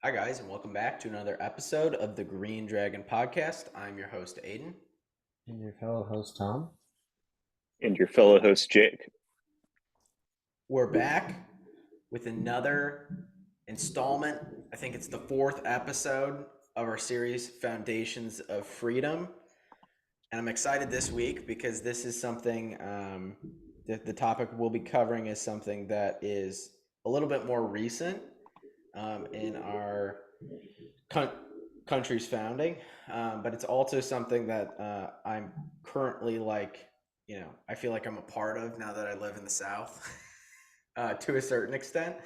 Hi, guys, and welcome back to another episode of the Green Dragon Podcast. I'm your host, Aiden. And your fellow host, Tom. And your fellow host, Jake. We're back with another installment. I think it's the fourth episode of our series, Foundations of Freedom. And I'm excited this week because this is something, the topic we'll be covering is something that is a little bit more recent in our country's founding, but it's also something that I'm currently I feel like I'm a part of now that I live in the South to a certain extent,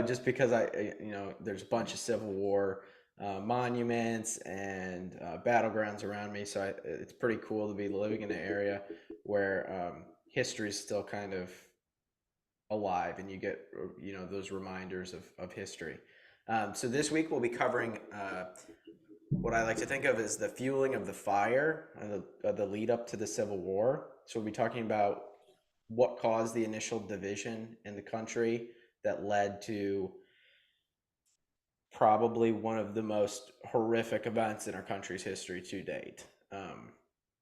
just because there's a bunch of Civil War monuments and battlegrounds around me. So it's pretty cool to be living in an area where history is still kind of alive and you get those reminders of history. So this week we'll be covering what I like to think of as the fueling of the fire and the lead up to the Civil War. So we'll be talking about what caused the initial division in the country that led to probably one of the most horrific events in our country's history to date,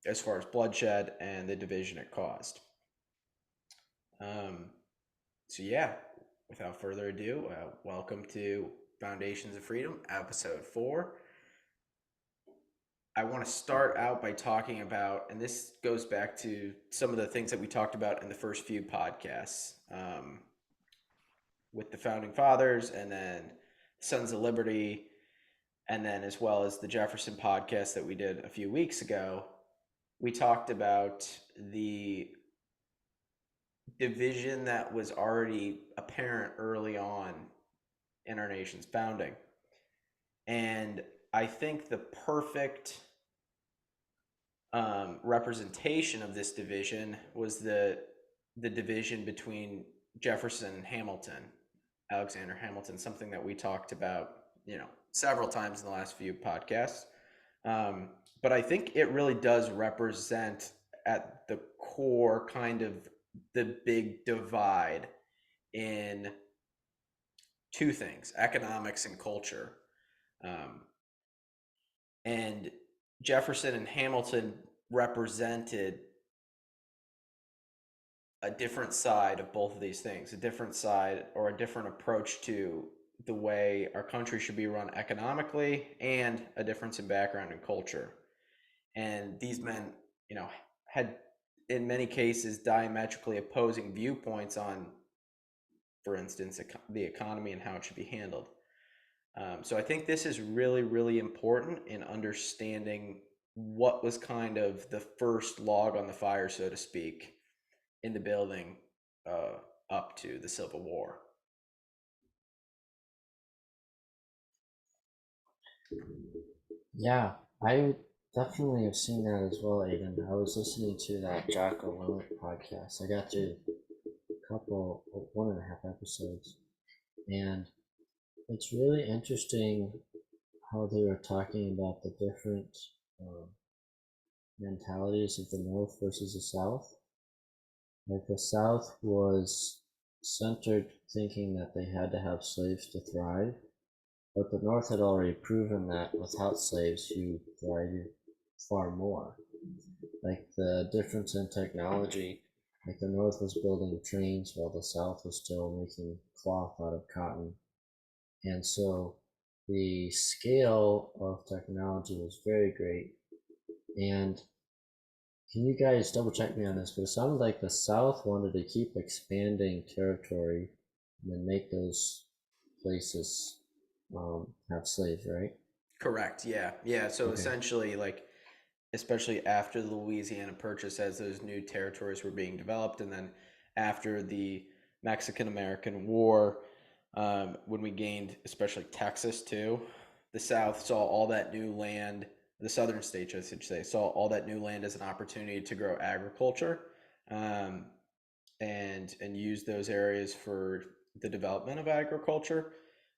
as far as bloodshed and the division it caused. So yeah, without further ado, welcome to Foundations of Freedom, episode 4. I want to start out by talking about, and this goes back to some of the things that we talked about in the first few podcasts, with the founding fathers and then Sons of Liberty, and then as well as the Jefferson podcast that we did a few weeks ago. We talked about the division that was already apparent early on in our nation's founding. And I think the perfect representation of this division was the division between Jefferson and Hamilton, Alexander Hamilton, something that we talked about, several times in the last few podcasts. But I think it really does represent at the core kind of the big divide in two things: economics and culture. And Jefferson and Hamilton represented a different side of both of these things, a different side or a different approach to the way our country should be run economically, and a difference in background and culture. And these men, had in many cases diametrically opposing viewpoints on, for instance, the economy and how it should be handled. So I think this is really, really important in understanding what was kind of the first log on the fire, so to speak, in the building up to the Civil War. Yeah, I definitely have seen that as well, Aiden. I was listening to that Jocko Willett podcast. I got to a couple, 1.5 episodes, and it's really interesting how they were talking about the different um, mentalities of the North versus the South. Like the South was centered thinking that they had to have slaves to thrive, but the North had already proven that without slaves you thrived far more. Like the difference in technology, like the North was building trains while the South was still making cloth out of cotton. And so the scale of technology was very great. And can you guys double check me on this? But it sounded like the South wanted to keep expanding territory and then make those places have slaves, right? Correct. Yeah. So Okay. essentially, especially after the Louisiana Purchase, as those new territories were being developed, and then after the Mexican American War, when we gained especially Texas too, the South saw all that new land. The southern states, I should say, saw all that new land as an opportunity to grow agriculture, um, and use those areas for the development of agriculture.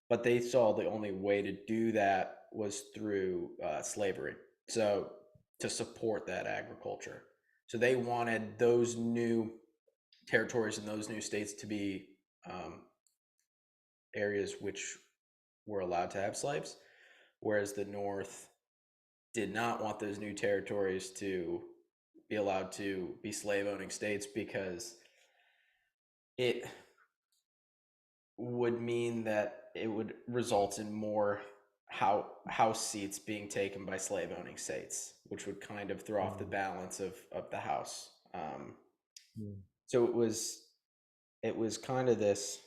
But they saw the only way to do that was through slavery. So to support that agriculture. So they wanted those new territories and those new states to be areas which were allowed to have slaves, whereas the North did not want those new territories to be allowed to be slave owning states because it would mean that it would result in more house seats being taken by slave owning states, which would kind of throw off the balance of the house. So it was kind of this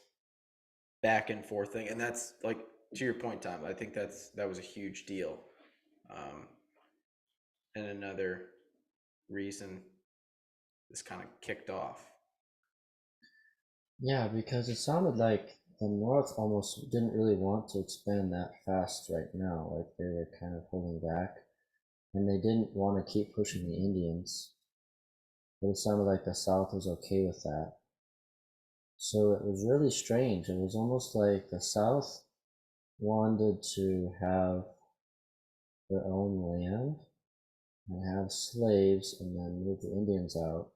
back and forth thing, and that's like, to your point, Tom. I think that was a huge deal, and another reason this kind of kicked off. Yeah, because it sounded like the North almost didn't really want to expand that fast right now. Like they were kind of holding back, and they didn't want to keep pushing the Indians. But it sounded like the South was okay with that. So it was really strange. It was almost like the South wanted to have their own land and have slaves and then move the Indians out.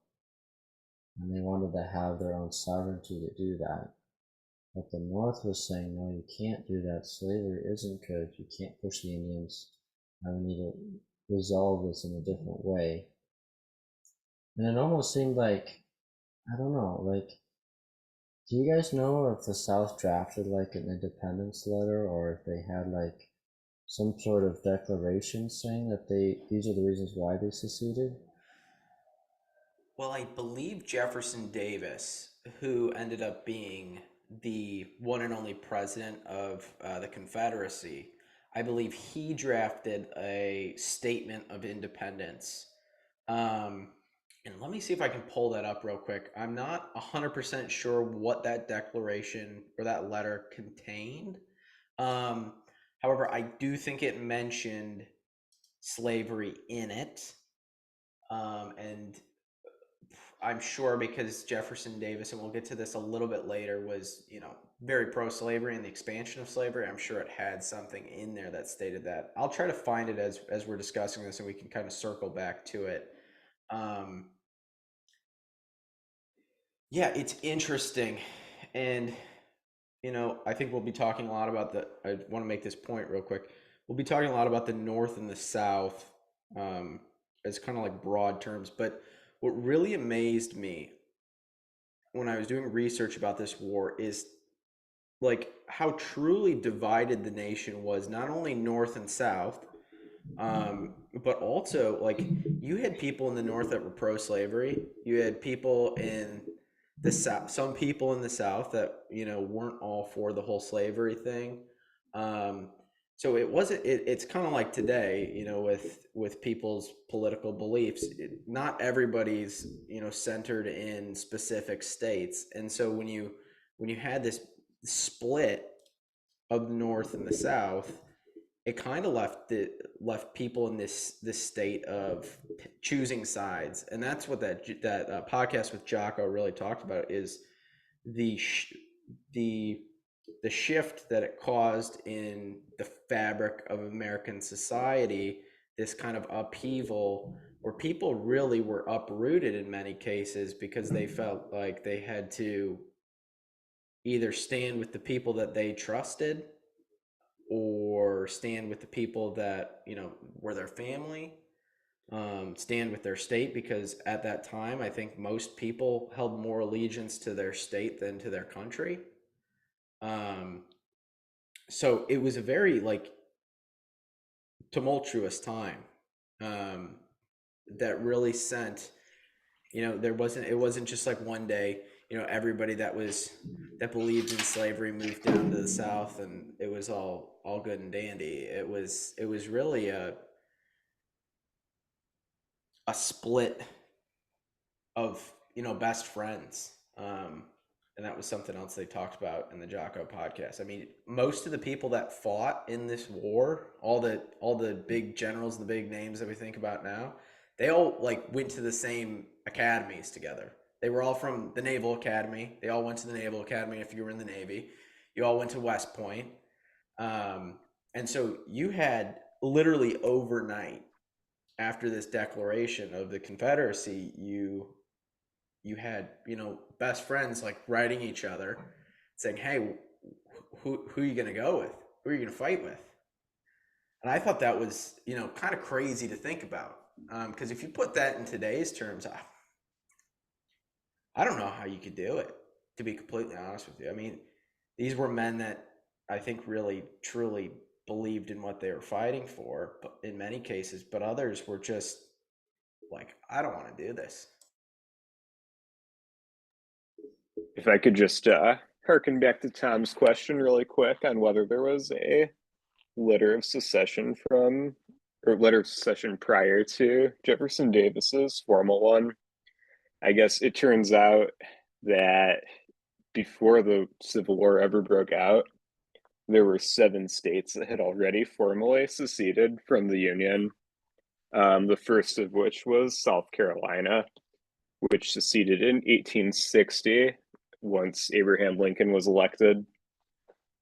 And they wanted to have their own sovereignty to do that. But the North was saying, no, you can't do that. Slavery isn't good. You can't push the Indians. And we need to resolve this in a different way. And it almost seemed like, I don't know, like, do you guys know if the South drafted like an independence letter or if they had like some sort of declaration saying that these are the reasons why they seceded? Well, I believe Jefferson Davis, who ended up being the one and only president of the Confederacy, I believe he drafted a statement of independence. Um, and let me see if I can pull that up real quick. I'm not 100% sure what that declaration or that letter contained. Um, However, I do think it mentioned slavery in it. And I'm sure because Jefferson Davis, and we'll get to this a little bit later, was, very pro-slavery and the expansion of slavery. I'm sure it had something in there that stated that. I'll try to find it as we're discussing this, and we can kind of circle back to it. Um, yeah, it's interesting, and I think we'll be talking a lot about I want to make this point real quick. We'll be talking a lot about the North and the South, um, as kind of like broad terms. But what really amazed me when I was doing research about this war is like how truly divided the nation was, not only North and South, but also like you had people in the North that were pro-slavery. You had people in the South, some people in the South that weren't all for the whole slavery thing. Um, so it wasn't. It's kind of like today, with people's political beliefs. Not everybody's centered in specific states, and so when you had this split of the North and the South, it kind of left people in this state of choosing sides, and that's what that podcast with Jocko really talked about, is the the the shift that it caused in the fabric of American society, this kind of upheaval where people really were uprooted in many cases because they felt like they had to either stand with the people that they trusted or stand with the people that were their family, stand with their state, because at that time I think most people held more allegiance to their state than to their country. um, so it was a very like tumultuous time, um, that really sent, it wasn't just like one day, everybody that believed in slavery moved down to the South and it was all good and dandy. It was really a split of best friends, and that was something else they talked about in the Jocko podcast. I mean, most of the people that fought in this war, all the big generals, the big names that we think about now, they all like went to the same academies together. They were all from the Naval Academy. They all went to the Naval Academy. If you were in the Navy, you all went to West Point. um, and so you had literally overnight, after this declaration of the Confederacy, you had best friends like writing each other saying, hey, who are you going to go with? Who are you going to fight with? And I thought that was, kind of crazy to think about. Because if you put that in today's terms, I don't know how you could do it, to be completely honest with you. I mean, these were men that I think really, truly believed in what they were fighting for, but in many cases, but others were just like, I don't want to do this. If I could just harken back to Tom's question really quick on whether there was a letter of secession letter of secession prior to Jefferson Davis's formal one. I guess it turns out that before the Civil War ever broke out, there were 7 states that had already formally seceded from the Union. The first of which was South Carolina, which seceded in 1860 once Abraham Lincoln was elected.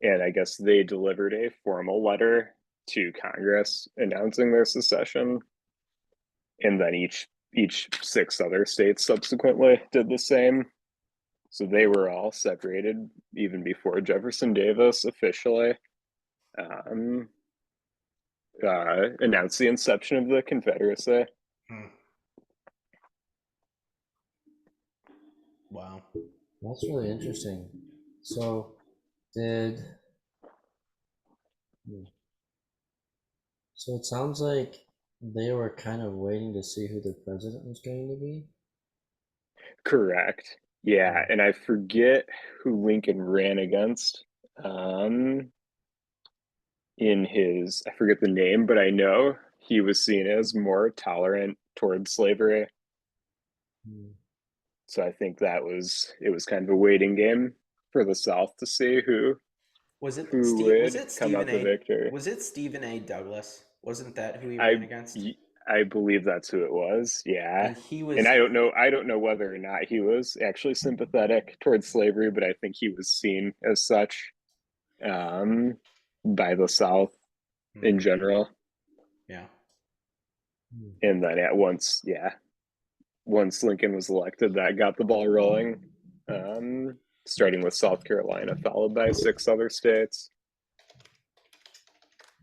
And I guess they delivered a formal letter to Congress announcing their secession. And then each 6 other states subsequently did the same. So they were all separated even before Jefferson Davis officially announced the inception of the Confederacy. Wow. That's really interesting. So, did. So it sounds like they were kind of waiting to see who the president was going to be? Correct. Yeah, and I forget who Lincoln ran against. I forget the name, but I know he was seen as more tolerant towards slavery. So I think it was kind of a waiting game for the South to see who Was it would come out the victor. Was it Stephen A. Douglas? Wasn't that who he I ran against? I believe that's who it was. Yeah. And he was And I don't know whether or not he was actually sympathetic towards slavery, but I think he was seen as such by the South in general. Yeah. And then once Lincoln was elected, that got the ball rolling, starting with South Carolina, followed by 6 other states.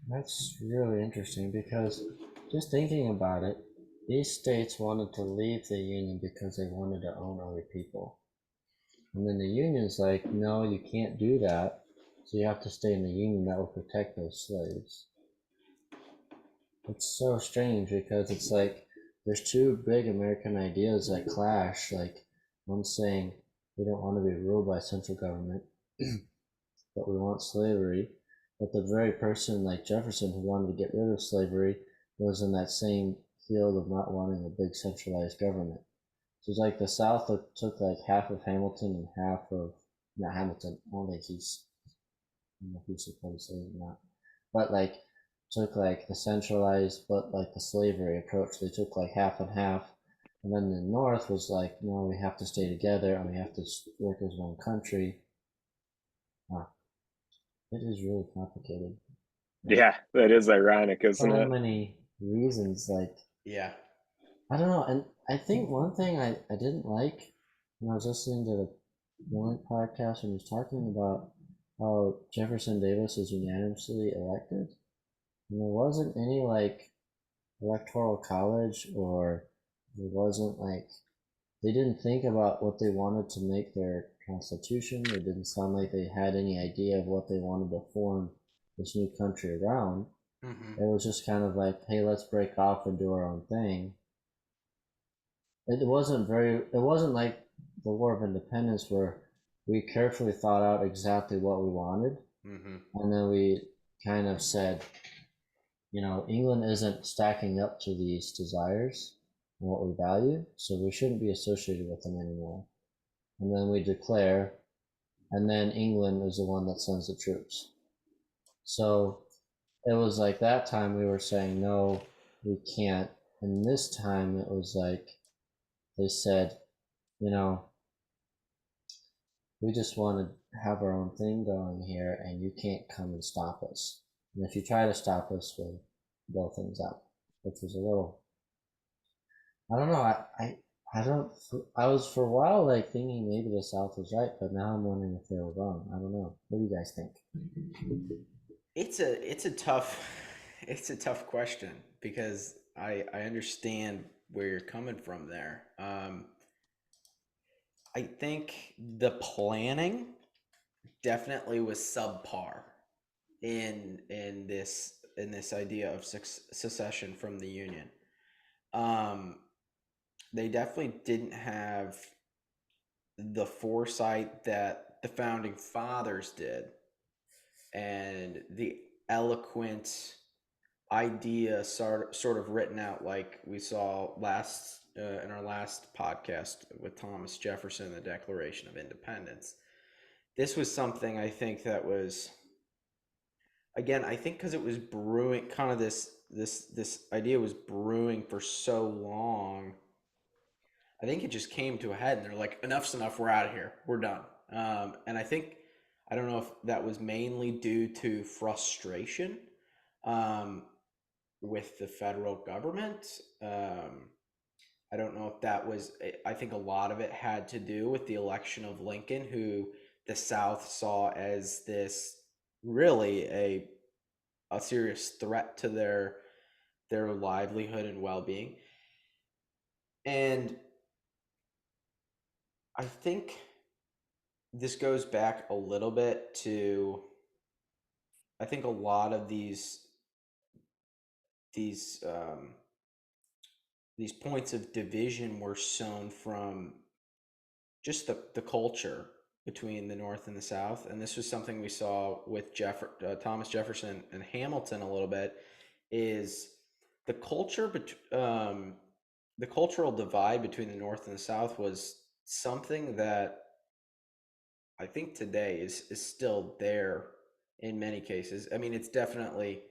That's really interesting because just thinking about it, these states wanted to leave the Union because they wanted to own other people. And then the Union's like, no, you can't do that. So you have to stay in the Union that will protect those slaves. It's so strange because it's like there's 2 big American ideas that clash. Like one saying we don't want to be ruled by central government, but we want slavery. But the very person like Jefferson who wanted to get rid of slavery was in that same field of not wanting a big centralized government. So it's like the South took like half of Hamilton and half of not Hamilton. I don't think he's I don't know if he's supposed to say or not, but like took like the centralized but like the slavery approach. They took like half and half, and then the North was like, no, we have to stay together and we have to work as one country. Wow, it is really complicated. Yeah, that is ironic, isn't So it? many reasons, like Yeah. I don't know, and I think one thing I didn't like when I was listening to the one podcast and he was talking about how Jefferson Davis was unanimously elected. And there wasn't any like electoral college or there wasn't like they didn't think about what they wanted to make their constitution. It didn't sound like they had any idea of what they wanted to form this new country around. It was just kind of like, hey, let's break off and do our own thing. It wasn't like the War of Independence where we carefully thought out exactly what we wanted, and then we kind of said, England isn't stacking up to these desires and what we value, so we shouldn't be associated with them anymore. And then we declare, and then England is the one that sends the troops. So it was like that time we were saying, no, we can't. And this time it was like they said, we just want to have our own thing going here, and you can't come and stop us. And if you try to stop us, we'll blow things up, which was a little. I don't know. I don't. I was for a while like thinking maybe the South was right, but now I'm wondering if they were wrong. I don't know. What do you guys think? It's a tough it's a tough question because I understand where you're coming from there. I think the planning definitely was subpar in this idea of secession from the Union. Um, they definitely didn't have the foresight that the founding fathers did, and the eloquent idea sort of written out like we saw last in our last podcast with Thomas Jefferson, the Declaration of Independence. This was something I think that was, again, I think because it was brewing, kind of this idea was brewing for so long. I think it just came to a head, and they're like, "Enough's enough. We're out of here. We're done." And I think I don't know if that was mainly due to frustration um, with the federal government. I don't know if that was. I think a lot of it had to do with the election of Lincoln, who the South saw as this really a serious threat to their livelihood and well-being. And I think this goes back a little bit to, I think a lot of these um, these points of division were sown from just the culture between the North and the South, and this was something we saw with Thomas Jefferson and Hamilton a little bit. Is the culture the cultural divide between the North and the South was something that I think today is still there in many cases. I mean, it's definitely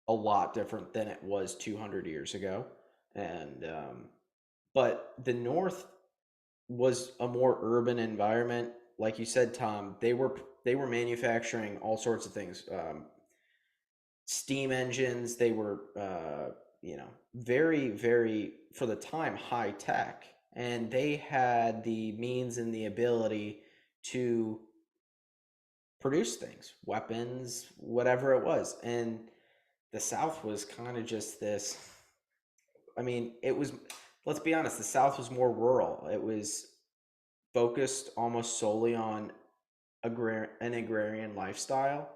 a lot different than it was 200 years ago, and but the North was a more urban environment. Like you said, Tom, they were manufacturing all sorts of things, steam engines. They were, very, very, for the time, high tech, and they had the means and the ability to produce things, weapons, whatever it was. And the South was kind of just this. I mean, it was. Let's be honest. The South was more rural. It was focused almost solely on an agrarian lifestyle.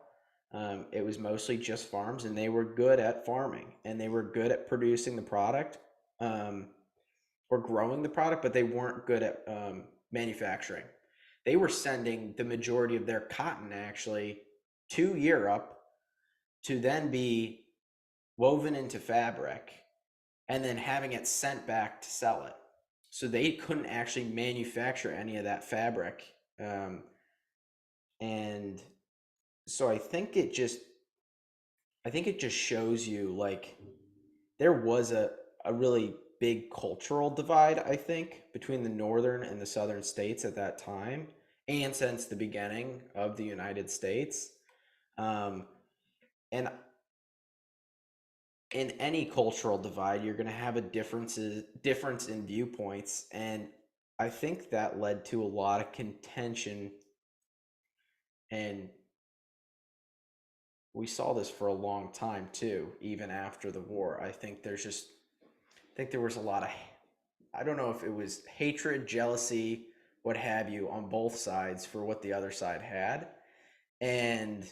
It was mostly just farms, and they were good at farming, and they were good at producing the product, um, or growing the product, but they weren't good at manufacturing. They were sending the majority of their cotton actually to Europe to then be woven into fabric and then having it sent back to sell it. So they couldn't actually manufacture any of that fabric. And so I think it just shows you like there was a really big cultural divide, I think, between the northern and the southern states at that time, and since the beginning of the United States. Um, and in any cultural divide, you're going to have a difference in viewpoints, and I think that led to a lot of contention, and we saw this for a long time too, even after the war. I think there was a lot of, I don't know if it was hatred, jealousy, what have you, on both sides for what the other side had. And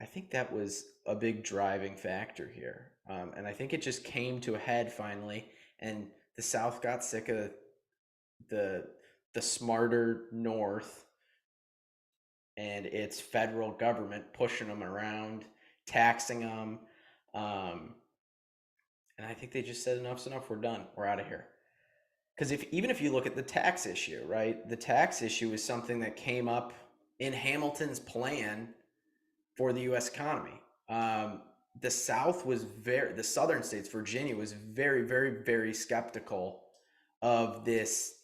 I think that was a big driving factor here. And I think it just came to a head finally. And the South got sick of the the smarter North and its federal government pushing them around, taxing them. Um, and I think they just said, enough's enough. We're done. We're out of here. Because even if you look at the tax issue, right? The tax issue is something that came up in Hamilton's plan for the U.S. economy. The South was the southern states, Virginia was very, very, very skeptical of this.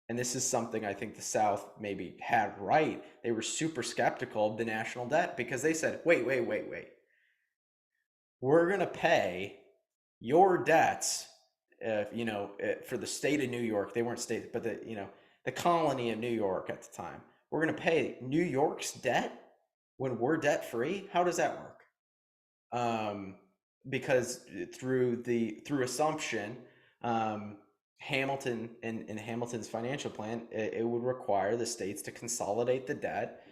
And this is something I think the South maybe had right. They were super skeptical of the national debt because they said, wait, wait, wait, wait. We're going to pay your debts, for the state of New York. They weren't state, but the colony of New York at the time. We're going to pay New York's debt when we're debt free, how does that work? um, because through assumption, Hamilton in Hamilton's financial plan, it would require the states to consolidate the debt,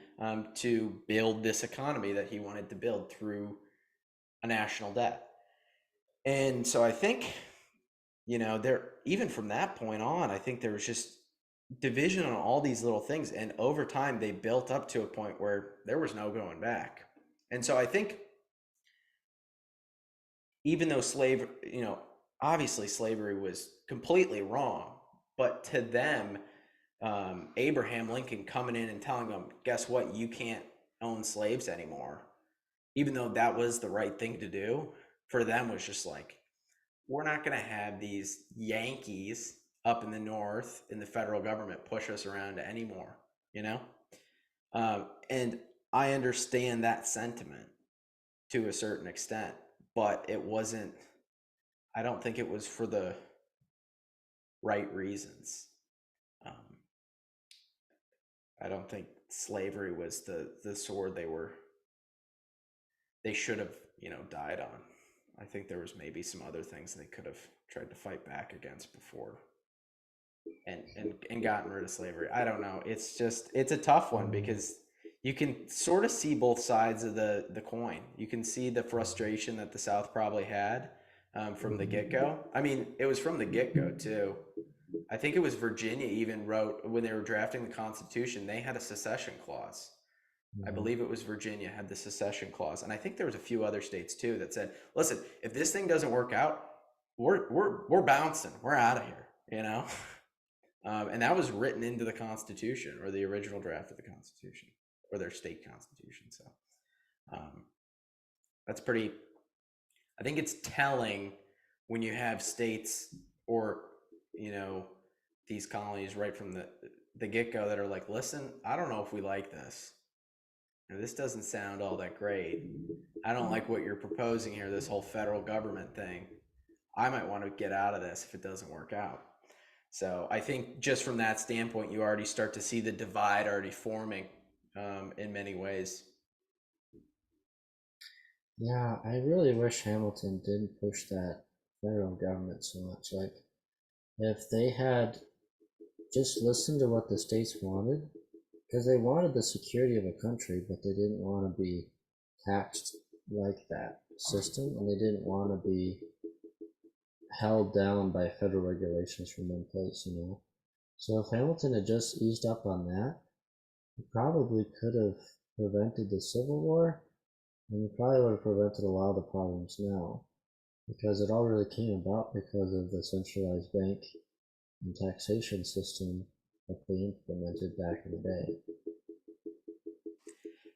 to build this economy that he wanted to build through a national debt. And so I think, there, even from that point on, I think there was just division on all these little things, and over time they built up to a point where there was no going back. And so I think, even though obviously slavery was completely wrong, but to them, Abraham Lincoln coming in and telling them, guess what, you can't own slaves anymore, even though that was the right thing to do, for them was just like, we're not going to have these Yankees up in the North in the federal government push us around anymore, you know? And I understand that sentiment to a certain extent, but I don't think it was for the right reasons. Um, I don't think slavery was the sword they should have, died on. I think there was maybe some other things they could have tried to fight back against before, and gotten rid of slavery. I don't know. It's a tough one, because you can sort of see both sides of the coin. You can see the frustration that the South probably had, from the get-go. I mean, it was from the get-go too. I think it was Virginia even wrote, when they were drafting the Constitution, they had a secession clause. I believe it was Virginia had the secession clause, and I think there was a few other states too that said, "Listen, if this thing doesn't work out, we're bouncing, we're out of here," and that was written into the Constitution, or the original draft of the Constitution, or their state constitution. So, that's pretty. I think it's telling when you have states, or these colonies right from the get-go, that are like, listen, I don't know if we like this. This doesn't sound all that great. I don't like what you're proposing here, this whole federal government thing. I might want to get out of this if it doesn't work out. So I think just from that standpoint, you already start to see the divide already forming, in many ways. Yeah, I really wish Hamilton didn't push that federal government so much. Like, if they had just listened to what the states wanted, because they wanted the security of a country, but they didn't want to be taxed like that system, and they didn't want to be held down by federal regulations from one place. So if Hamilton had just eased up on that, he probably could have prevented the Civil War, and he probably would have prevented a lot of the problems now, because it all really came about because of the centralized bank and taxation system that they implemented back in the day.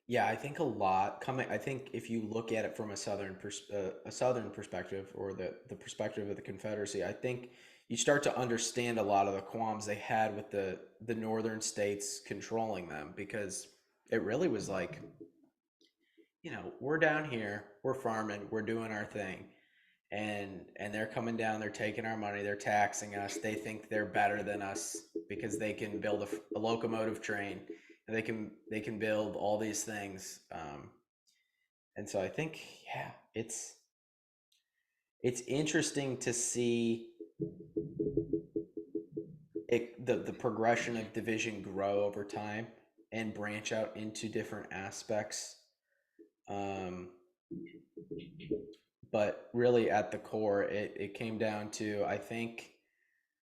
Yeah, I think a lot coming. I think if you look at it from a southern perspective, or the perspective of the Confederacy, I think you start to understand a lot of the qualms they had with the northern states controlling them, because it really was like, we're down here, we're farming, we're doing our thing, and they're coming down, they're taking our money, they're taxing us. They think they're better than us because they can build a locomotive train, and they can build all these things. And so I think, yeah, it's interesting to see the progression of division grow over time, and branch out into different aspects. Um, but really, at the core, it came down to, I think,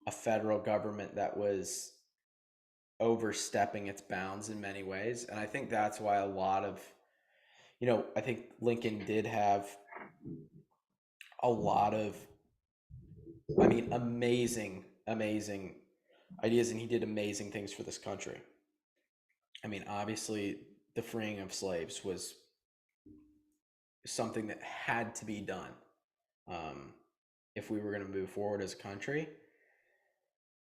a federal government that was overstepping its bounds in many ways. And I think that's why a lot of, I think Lincoln did have a lot of, I mean, amazing ideas, and he did amazing things for this country. I mean, obviously, the freeing of slaves was something that had to be done, um, if we were going to move forward as a country,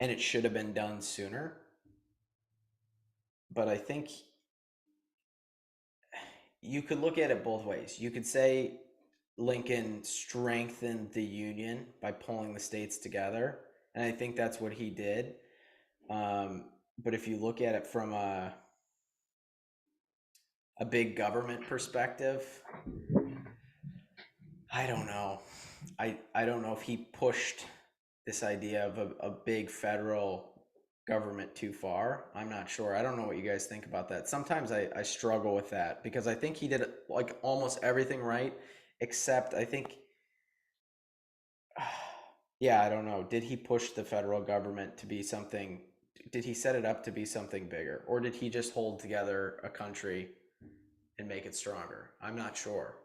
and it should have been done sooner. But I think you could look at it both ways. You could say Lincoln strengthened the Union by pulling the states together, and I think that's what he did. But if you look at it from a big government perspective, I don't know. I don't know if he pushed this idea of a big federal government too far. I'm not sure. I don't know what you guys think about that. Sometimes I struggle with that because I think he did like almost everything right, except I think, yeah, I don't know. Did he push the federal government to be something? Did he set it up to be something bigger? Or did he just hold together a country and make it stronger? I'm not sure.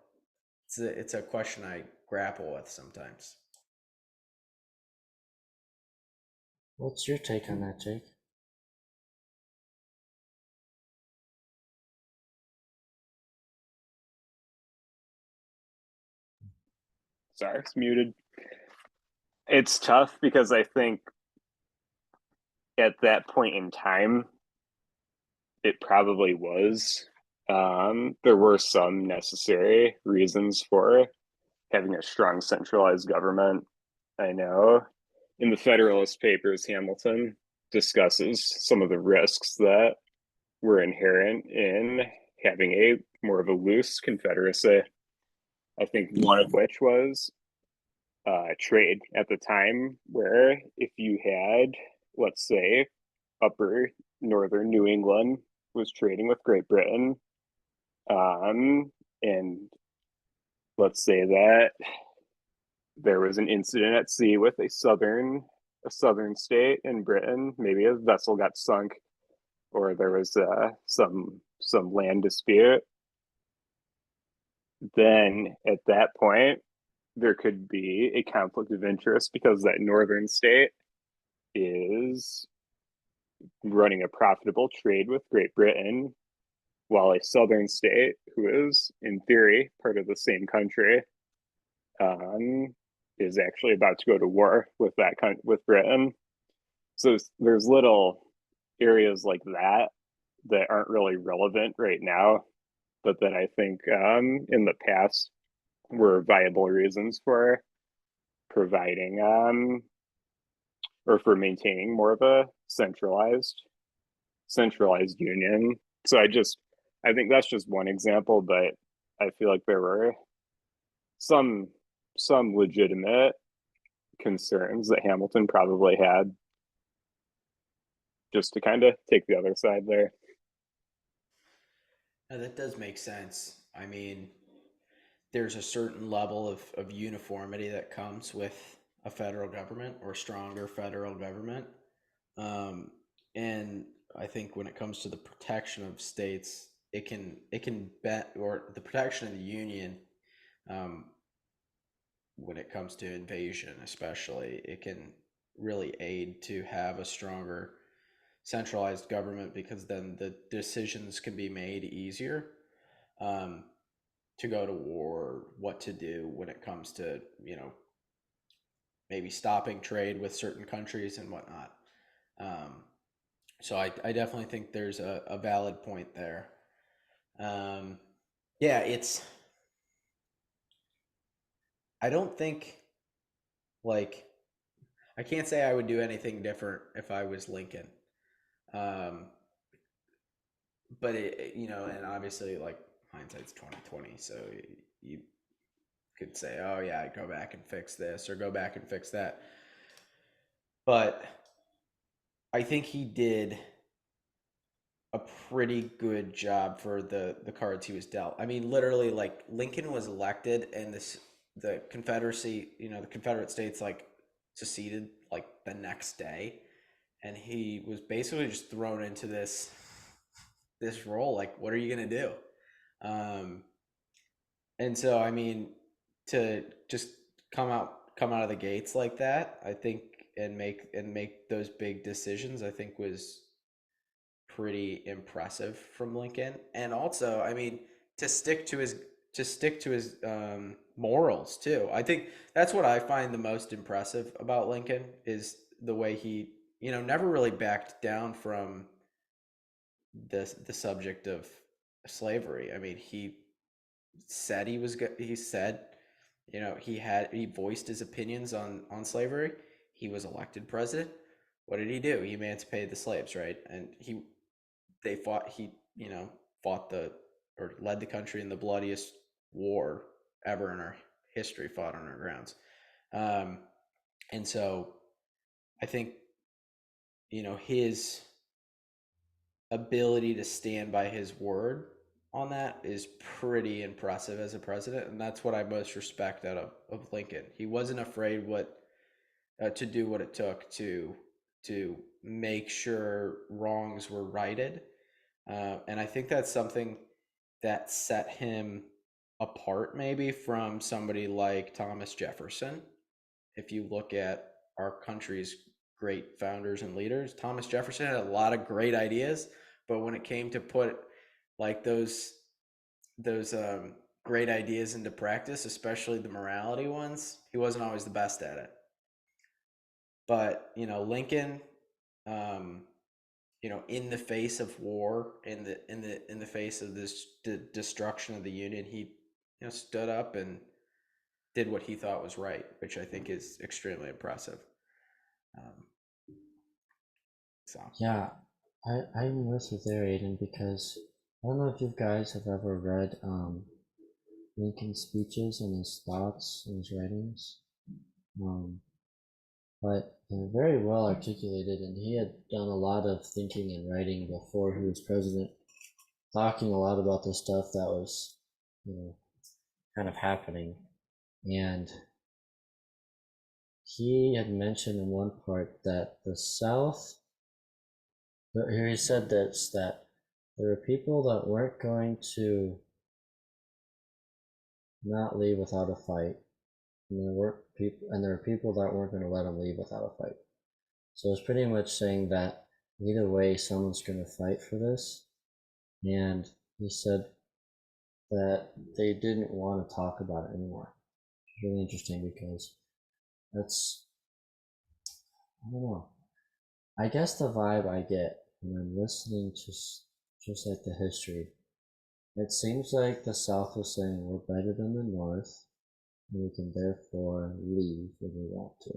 It's a question I grapple with sometimes. What's your take on that, Jake? Sorry, it's muted. It's tough because I think at that point in time, it probably was. There were some necessary reasons for having a strong centralized government. I know in the Federalist Papers, Hamilton discusses some of the risks that were inherent in having a more of a loose confederacy. I think one of which was trade at the time, where if you had, let's say, upper northern New England was trading with Great Britain, and let's say that there was an incident at sea with a southern state in Britain, maybe a vessel got sunk, or there was some land dispute. Then at that point, there could be a conflict of interest because that northern state is running a profitable trade with Great Britain, while a southern state, who is in theory part of the same country, um, is actually about to go to war with Britain. So there's little areas like that that aren't really relevant right now, but that I think in the past were viable reasons for providing or for maintaining more of a centralized union. So I think that's just one example, but I feel like there were some some legitimate concerns that Hamilton probably had, just to kind of take the other side there. Now, that does make sense. I mean, there's a certain level of uniformity that comes with a federal government or a stronger federal government. Um, and I think when it comes to the protection of states, it can bet or the protection of the union, um, when it comes to invasion, especially, it can really aid to have a stronger centralized government because then the decisions can be made easier, um, to go to war, what to do when it comes to, maybe stopping trade with certain countries and whatnot. Um, so I definitely think there's a valid point there. Um, yeah, I don't think, like, I can't say I would do anything different if I was Lincoln. Um, but and obviously, like, hindsight's 2020, so you could say, oh yeah, go back and fix this or go back and fix that. But I think he did a pretty good job for the cards he was dealt. I mean, literally, like, Lincoln was elected, and the Confederacy, the Confederate States, like, seceded like the next day, and he was basically just thrown into this role. Like, what are you gonna do? Um, and so, I mean, to just come out of the gates like that, I think, and make those big decisions, I think was pretty impressive from Lincoln. And also, I mean, to stick to his morals too. I think that's what I find the most impressive about Lincoln is the way he, never really backed down from the subject of slavery. I mean, he said he was good. He said, he voiced his opinions on slavery. He was elected president. What did he do? He emancipated the slaves, right? And he they fought he fought or led the country in the bloodiest war ever in our history fought on our grounds. And so I think, his ability to stand by his word on that is pretty impressive as a president. And that's what I most respect out of Lincoln. He wasn't afraid to do what it took to make sure wrongs were righted. And I think that's something that set him apart maybe from somebody like Thomas Jefferson. If you look at our country's great founders and leaders, Thomas Jefferson had a lot of great ideas, but when it came to put like those great ideas into practice, especially the morality ones, he wasn't always the best at it. But Lincoln, in the face of war, in the face of this destruction of the Union, he stood up and did what he thought was right, which I think is extremely impressive. Yeah, I'm with you there, Aiden, because I don't know if you guys have ever read Lincoln's speeches and his thoughts and his writings, but they're very well articulated, and he had done a lot of thinking and writing before he was president, talking a lot about the stuff that was, kind of happening. And he had mentioned in one part that the South, here he said this, that there were people that weren't going to not leave without a fight, and there were people that weren't going to let them leave without a fight. So it's pretty much saying that either way, someone's going to fight for this. And he said that they didn't want to talk about it anymore. It's really interesting because I don't know. I guess the vibe I get when I'm listening to just like the history, it seems like the South was saying we're better than the North, and we can therefore leave when we want to.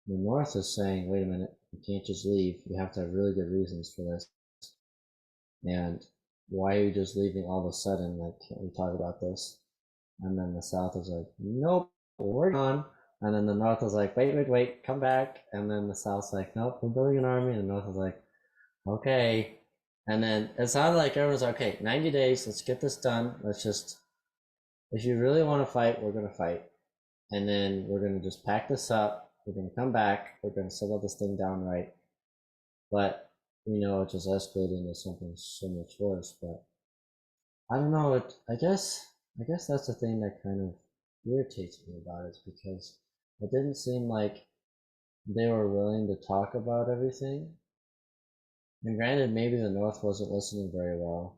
The North is saying, wait a minute, you can't just leave. You have to have really good reasons for this. And why are you just leaving all of a sudden? Like, can't we talk about this? And then the South is like, nope, we're gone. And then the North is like, wait, come back. And then the South's like, nope, we're building an army. And the North is like, okay. And then it sounded like everyone's like, okay, 90 days, let's get this done. If you really want to fight, we're going to fight. And then we're going to just pack this up. We're going to come back. We're going to settle this thing down right. But we know it just escalated into something so much worse. But I don't know. I guess that's the thing that kind of irritates me about it, because it didn't seem like they were willing to talk about everything. And granted, maybe the North wasn't listening very well.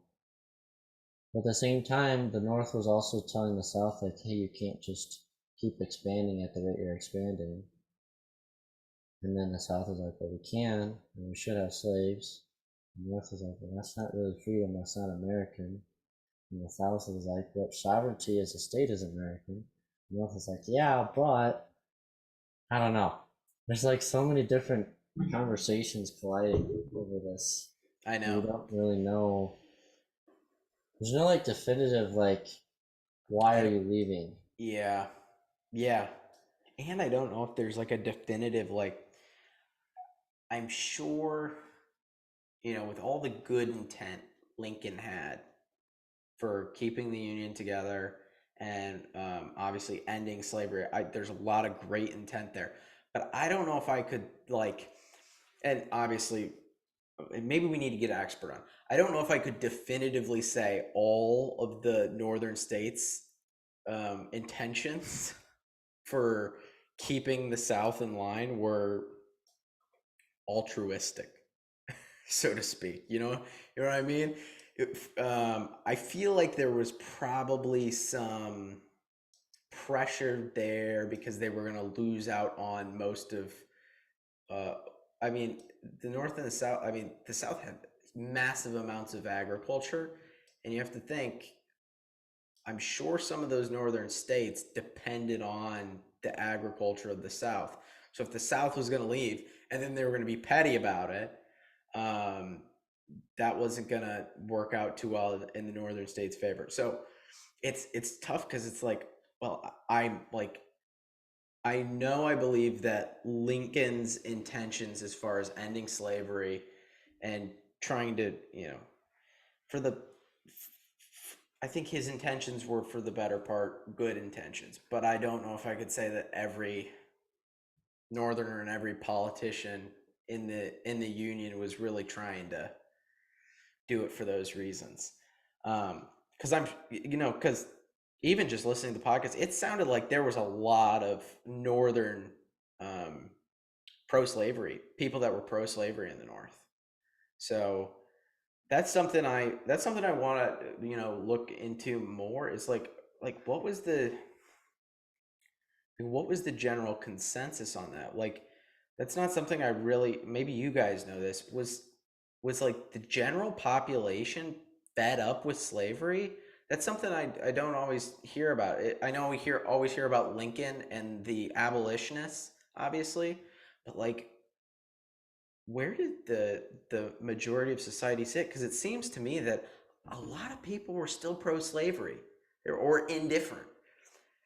But at the same time, the North was also telling the South, like, hey, you can't just keep expanding at the rate you're expanding. And then the South is like, well, we can, and we should have slaves. And the North is like, well, that's not really freedom, that's not American. And the South is like, well, sovereignty as a state is American. The North is like, yeah, but I don't know. There's like so many different conversations colliding over this. I know. We don't really know. There's no like definitive like, why are you leaving? Yeah. And I don't know if there's like a definitive like. I'm sure, with all the good intent Lincoln had for keeping the Union together and obviously ending slavery, there's a lot of great intent there. But I don't know if I could and obviously maybe we need to get an expert on. I don't know if I could definitively say all of the northern states' intentions for keeping the South in line were altruistic, so to speak. You know what I mean? I feel like there was probably some pressure there because they were going to lose out on most of. I mean, the North and the South. I mean, the South had massive amounts of agriculture, and you have to think. I'm sure some of those northern states depended on the agriculture of the South. So if the South was going to leave, and then they were going to be petty about it, that wasn't gonna work out too well in the northern states' favor. So it's tough because it's like, well, I'm like, I know I believe that Lincoln's intentions as far as ending slavery and trying to, for the I think his intentions were for the better part good intentions, but I don't know if I could say that every northerner and every politician in the union was really trying to do it for those reasons. Because because even just listening to the podcast, it sounded like there was a lot of northern um, pro-slavery people that were pro-slavery in the North. So that's something I want to look into more. Is like what was the general consensus on that? Like, that's not something I really, maybe you guys know this, was like the general population fed up with slavery? That's something I don't always hear about. I know we always hear about Lincoln and the abolitionists, obviously, but like, where did the majority of society sit? Because it seems to me that a lot of people were still pro-slavery or indifferent,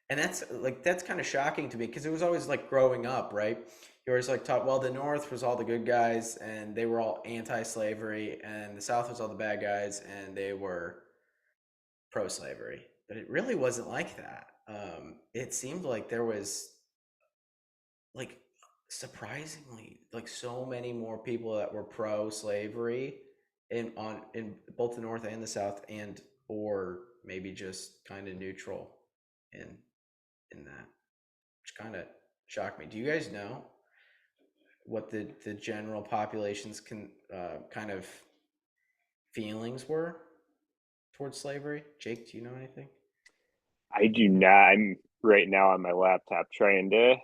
and that's kind of shocking to me because it was always like growing up, right? You always like taught, well, the North was all the good guys and they were all anti-slavery, and the South was all the bad guys and they were pro-slavery. But it really wasn't like that. It seemed like there was like surprisingly like so many more people that were pro-slavery in both the North and the South, and or maybe just kind of neutral in that, which kind of shocked me. Do you guys know what the general population's kind of feelings were towards slavery? Jake, do you know anything? I do not. I'm right now on my laptop trying to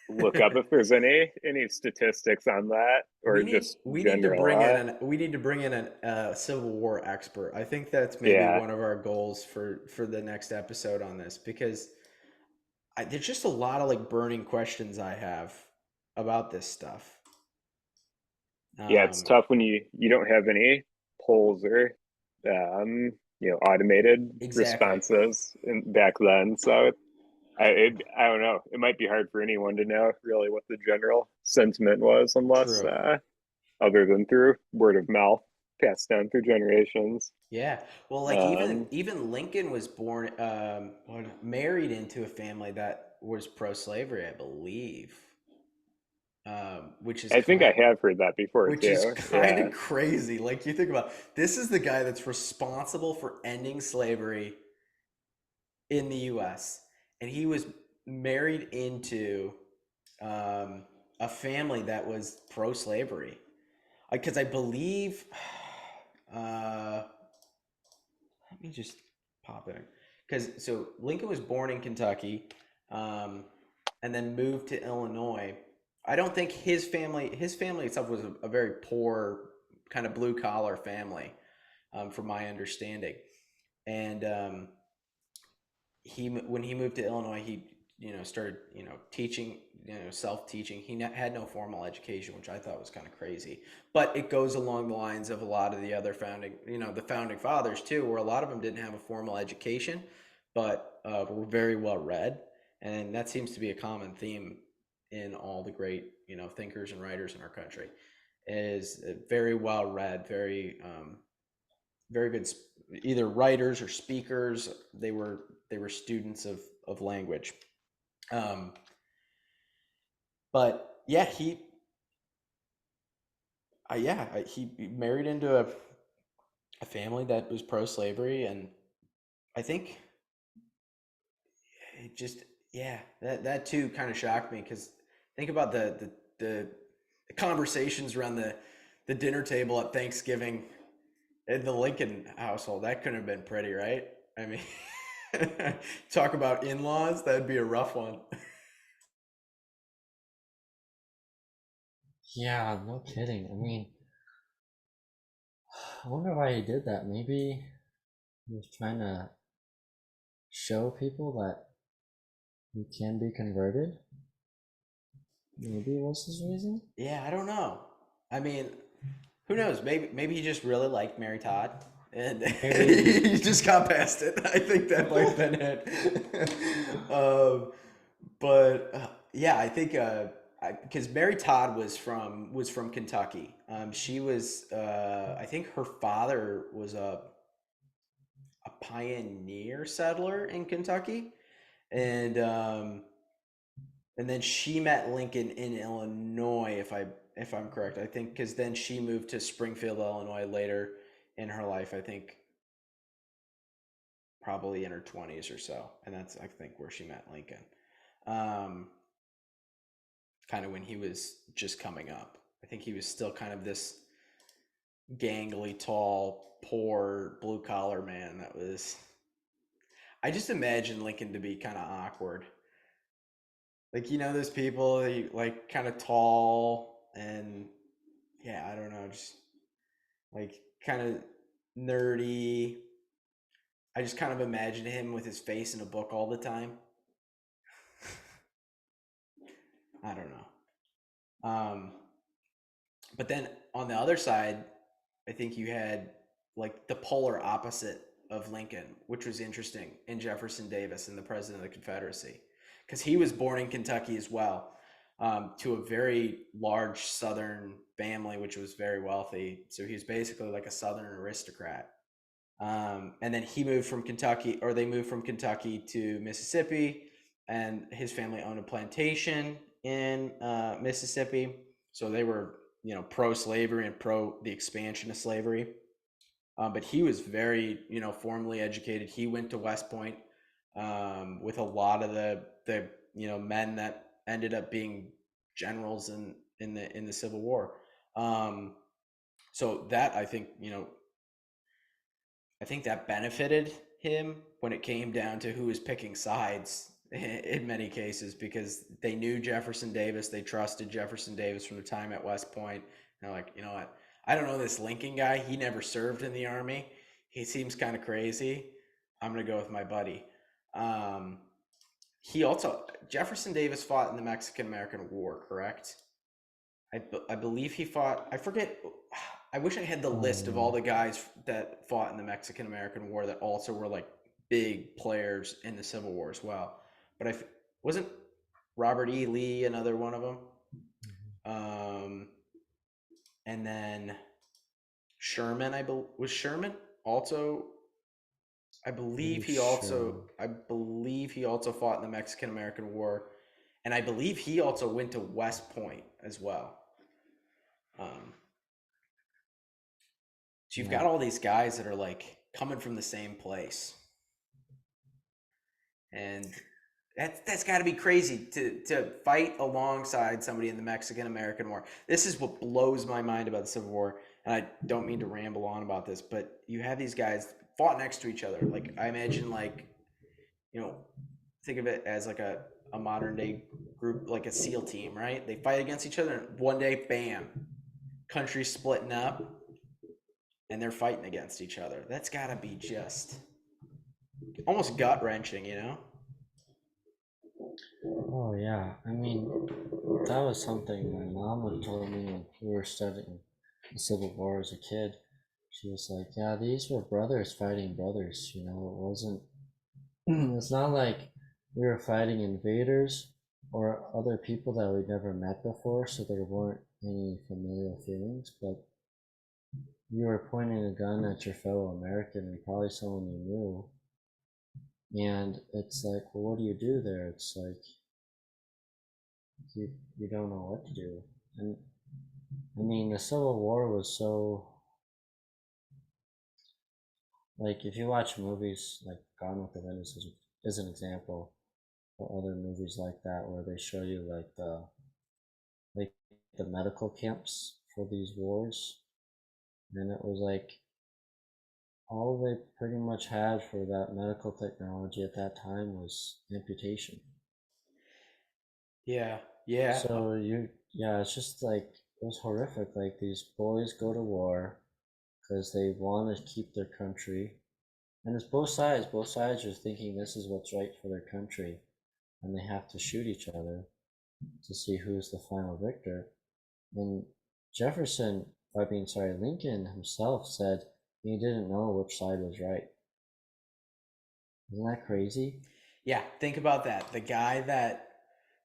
look up if there's any statistics on that or we need just we need to general. bring in a Civil War expert. I think that's maybe Yeah, one of our goals for the next episode on this, because there's just a lot of like burning questions I have about this stuff. yeah. It's Um, tough when you don't have any polls or automated exactly. responses back then. So I don't know. It might be hard for anyone to know really what the general sentiment was unless True. other than through word of mouth passed down through generations. Yeah. Well, like even Um, even Lincoln was born married into a family that was pro-slavery, I believe. Which is I think I kind have heard that before which is too. kind Yeah. of crazy. Like, you think about, this is the guy that's responsible for ending slavery in the US, and he was married into um, a family that was pro-slavery. Because I believe let me just pop in, because so Lincoln was born in Kentucky, um, and then moved to Illinois. I don't think his family itself was a very poor kind of blue collar family, from my understanding. And he when he moved to Illinois, he started teaching, self teaching. He had no formal education, which I thought was kind of crazy. But it goes along the lines of a lot of the other the founding fathers too, where a lot of them didn't have a formal education, but were very well read, and that seems to be a common theme in all the great thinkers and writers in our country. Is very well read, very good, either writers or speakers. They were students of language. um but yeah, he married into a family that was pro-slavery, and I think it just, yeah, that too kind of shocked me, because think about the conversations around the dinner table at Thanksgiving in the Lincoln household. That couldn't have been pretty, right? I mean, talk about in-laws, that'd be a rough one. Yeah, no kidding. I mean, I wonder why he did that. Maybe he was trying to show people that you can be converted. Maybe was his reason. Yeah, I don't know. I mean, Who knows? Maybe he just really liked Mary Todd, and Maybe. he just got past it. I think that might have been it. But yeah, I think because Mary Todd was from Kentucky. She was I think her father was a pioneer settler in Kentucky, and then she met Lincoln in Illinois, if I'm correct. I think because then she moved to Springfield, Illinois later in her life. I think probably in her 20s or so, and that's I think where she met Lincoln. Um, Kind of when he was just coming up. I think he was still kind of this gangly, tall, poor, blue collar man that was. I just imagine Lincoln to be kind of awkward. Like those people like kind of tall and yeah, I don't know, just like kind of nerdy. I just kind of imagine him with his face in a book all the time. I don't know. But then on the other side, I think you had like the polar opposite of Lincoln, which was interesting in Jefferson Davis and the president of the Confederacy, because he was born in Kentucky as well, to a very large Southern family, which was very wealthy. So he was basically like a Southern aristocrat. And then he moved from Kentucky, or they moved from Kentucky to Mississippi, and his family owned a plantation in Mississippi. So they were, pro-slavery and pro the expansion of slavery. But he was very, formally educated. He went to West Point with a lot of the men that ended up being generals in the Civil War. Um, so that I think that benefited him when it came down to who was picking sides in many cases because they knew Jefferson Davis. They trusted Jefferson Davis from the time at West Point. And they're like, you know what? I don't know this Lincoln guy. He never served in the army. He seems kind of crazy. I'm going to go with my buddy. Um, Jefferson Davis fought in the Mexican American War, correct? I believe he fought. I forget. I wish I had the list of all Um, the guys that fought in the Mexican American War that also were like big players in the Civil War as well. But wasn't Robert E. Lee another one of them. Um, and then Sherman, was Sherman also. pretty sure. I believe he also fought in the Mexican American War, and I believe he also went to West Point as well. Um, So you've Yeah. got all these guys that are like coming from the same place, and that's got to be crazy to fight alongside somebody in the Mexican American War. This is what blows my mind about the Civil War, and I don't mean to ramble on about this, but you have these guys fought next to each other. Like I imagine, like you know, think of it as like a modern day group, like a SEAL team, right? They fight against each other, and one day, bam, country's splitting up, and they're fighting against each other. That's got to be just almost gut wrenching. Oh yeah. I mean, that was something my mom had told me when we were studying the Civil War as a kid. She was like, "Yeah, these were brothers fighting brothers. It wasn't. It's not like we were fighting invaders or other people that we'd never met before, so there weren't any familial feelings. But you were pointing a gun at your fellow American and probably someone you knew, and it's like, well, what do you do there? It's like you don't know what to do. And I mean, the Civil War was so, like, if you watch movies like Gone with the Wind is an example, or other movies like that where they show you like the medical camps for these wars, and it was like all they pretty much had for that medical technology at that time was amputation. Yeah, yeah, So yeah, it's just like it was horrific. Like these boys go to war because they want to keep their country, and it's both sides. Both sides are thinking this is what's right for their country, and they have to shoot each other to see who's the final victor. And Jefferson Lincoln himself said he didn't know which side was right. Isn't that crazy? Yeah, think about that. The guy that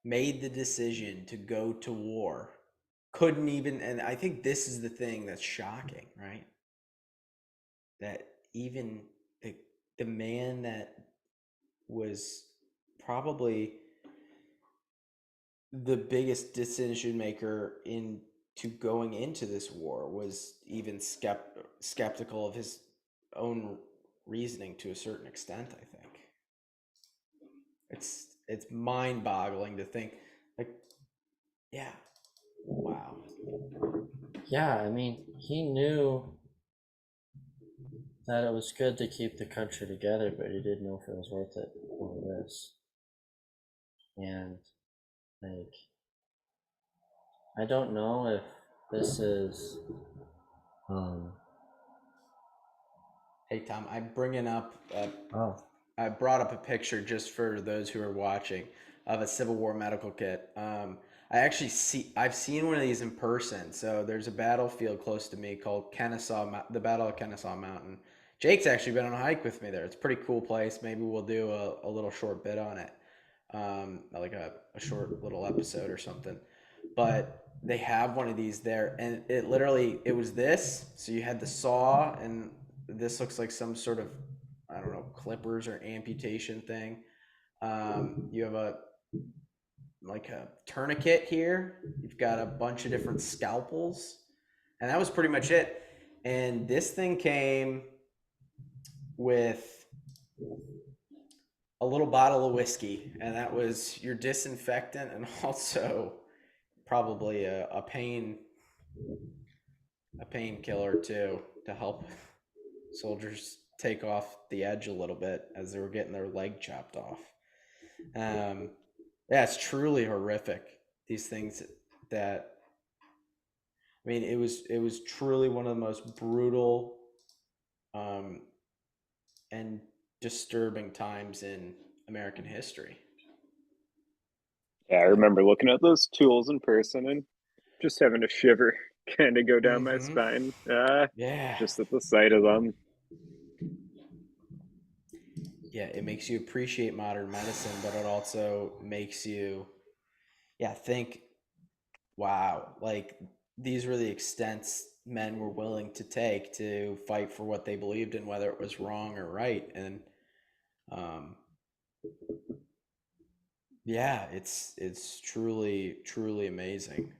made the decision to go to war couldn't even, and I think this is the thing that's shocking, right? That even the the man that was probably the biggest decision maker into going into this war was even skeptical of his own reasoning to a certain extent. I think it's mind boggling to think, like, yeah, wow. Yeah, I mean, he knew that it was good to keep the country together, but he didn't know if it was worth it for this. And like, I don't know if this is, um, Hey Tom, I'm bringing up. oh, I brought up a picture just for those who are watching of a Civil War medical kit. I've seen one of these in person. So there's a battlefield close to me called the Battle of Kennesaw Mountain. Jake's actually been on a hike with me there. It's a pretty cool place. Maybe we'll do a little short bit on it, like a short little episode or something. But they have one of these there, and it was this. So you had the saw, and this looks like some sort of, I don't know, clippers or amputation thing. You have a tourniquet here. You've got a bunch of different scalpels, and that was pretty much it. And this thing came with a little bottle of whiskey, and that was your disinfectant, and also probably a painkiller too, to help soldiers take off the edge a little bit as they were getting their leg chopped off. Yeah, it's truly horrific. These things that, I mean, it was truly one of the most brutal, um, and disturbing times in American history. Yeah, I remember looking at those tools in person and just having a shiver kind of go down my Mm-hmm. spine, Yeah. just at the sight of them. Yeah, it makes you appreciate modern medicine, but it also makes you, yeah, think, wow, like these were the extents men were willing to take to fight for what they believed in, whether it was wrong or right. And um, yeah, it's truly amazing.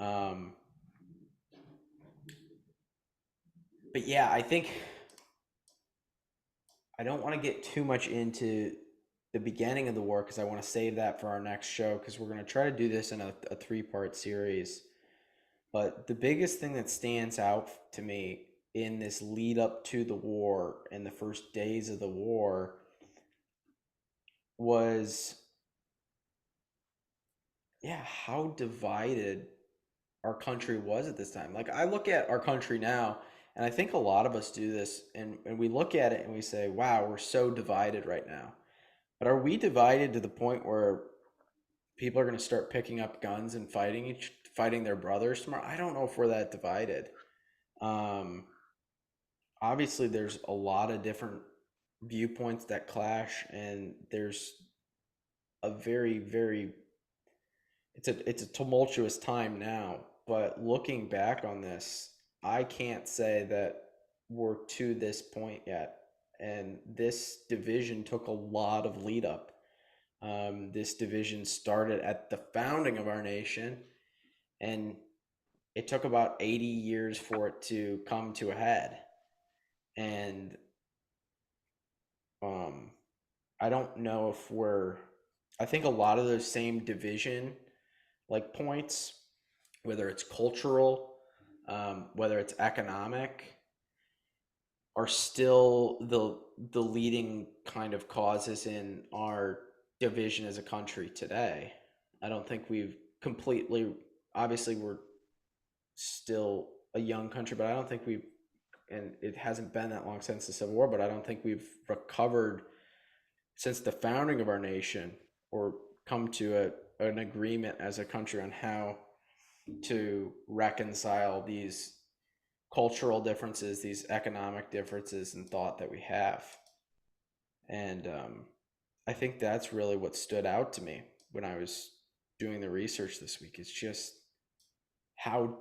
Um, but yeah, I think I don't want to get too much into the beginning of the war because I want to save that for our next show because we're going to try to do this in a three-part series. But the biggest thing that stands out to me in this lead up to the war and the first days of the war was, yeah, how divided our country was at this time. Like, I look at our country now, and I think a lot of us do this, and we look at it and we say, wow, we're so divided right now. But are we divided to the point where people are going to start picking up guns and fighting their brothers tomorrow? I don't know if we're that divided. Um, Obviously, there's a lot of different viewpoints that clash, and there's a very it's a tumultuous time now. But looking back on this, I can't say that we're to this point yet. And this division took a lot of lead up. This division started at the founding of our nation, and it took about 80 years for it to come to a head. And um, I don't know if I think a lot of those same division like points, whether it's cultural, whether it's economic, are still the leading kind of causes in our division as a country today. I don't think we've completely, obviously, we're still a young country, but I don't think we've, and it hasn't been that long since the Civil War, but I don't think we've recovered since the founding of our nation or come to an agreement as a country on how to reconcile these cultural differences, these economic differences in thought that we have. And I think that's really what stood out to me when I was doing the research this week. It's just how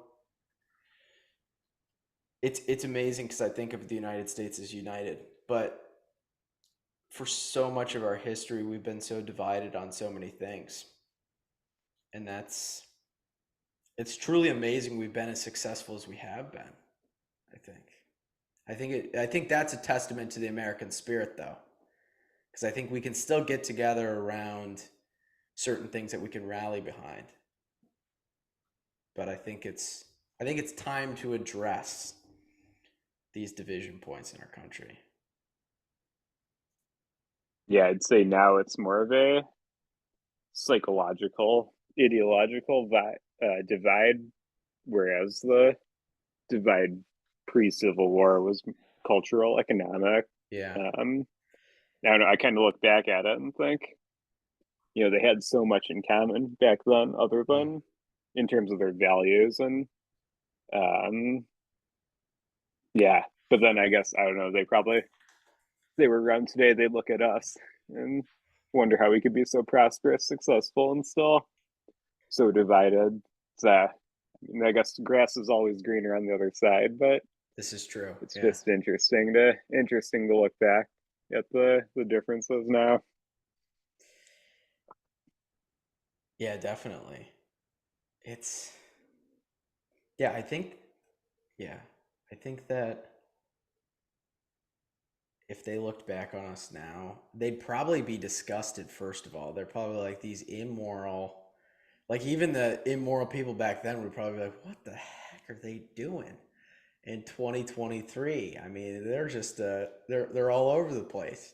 it's amazing because I think of the United States as united, but for so much of our history, we've been so divided on so many things, and it's truly amazing we've been as successful as we have been. I think. I think that's a testament to the American spirit, though, because I think we can still get together around certain things that we can rally behind. But I think it's time to address these division points in our country. Yeah, I'd say now it's more of a psychological, ideological divide, whereas the divide pre-Civil War was cultural, economic. Yeah. I don't know. I kind of look back at it and think, they had so much in common back then, other Mm. than in terms of their values and um, yeah. But then I guess I don't know. They were around today. They'd look at us and wonder how we could be so prosperous, successful, and still so divided. So I guess grass is always greener on the other side, but This is true. it's Yeah. just interesting to look back at the differences now. Yeah, definitely. It's yeah, I think yeah. I think that if they looked back on us now, they'd probably be disgusted first of all. They're probably like these immoral like even the immoral people back then would probably be like, "What the heck are they doing in 2023?" I mean, they're just they're all over the place.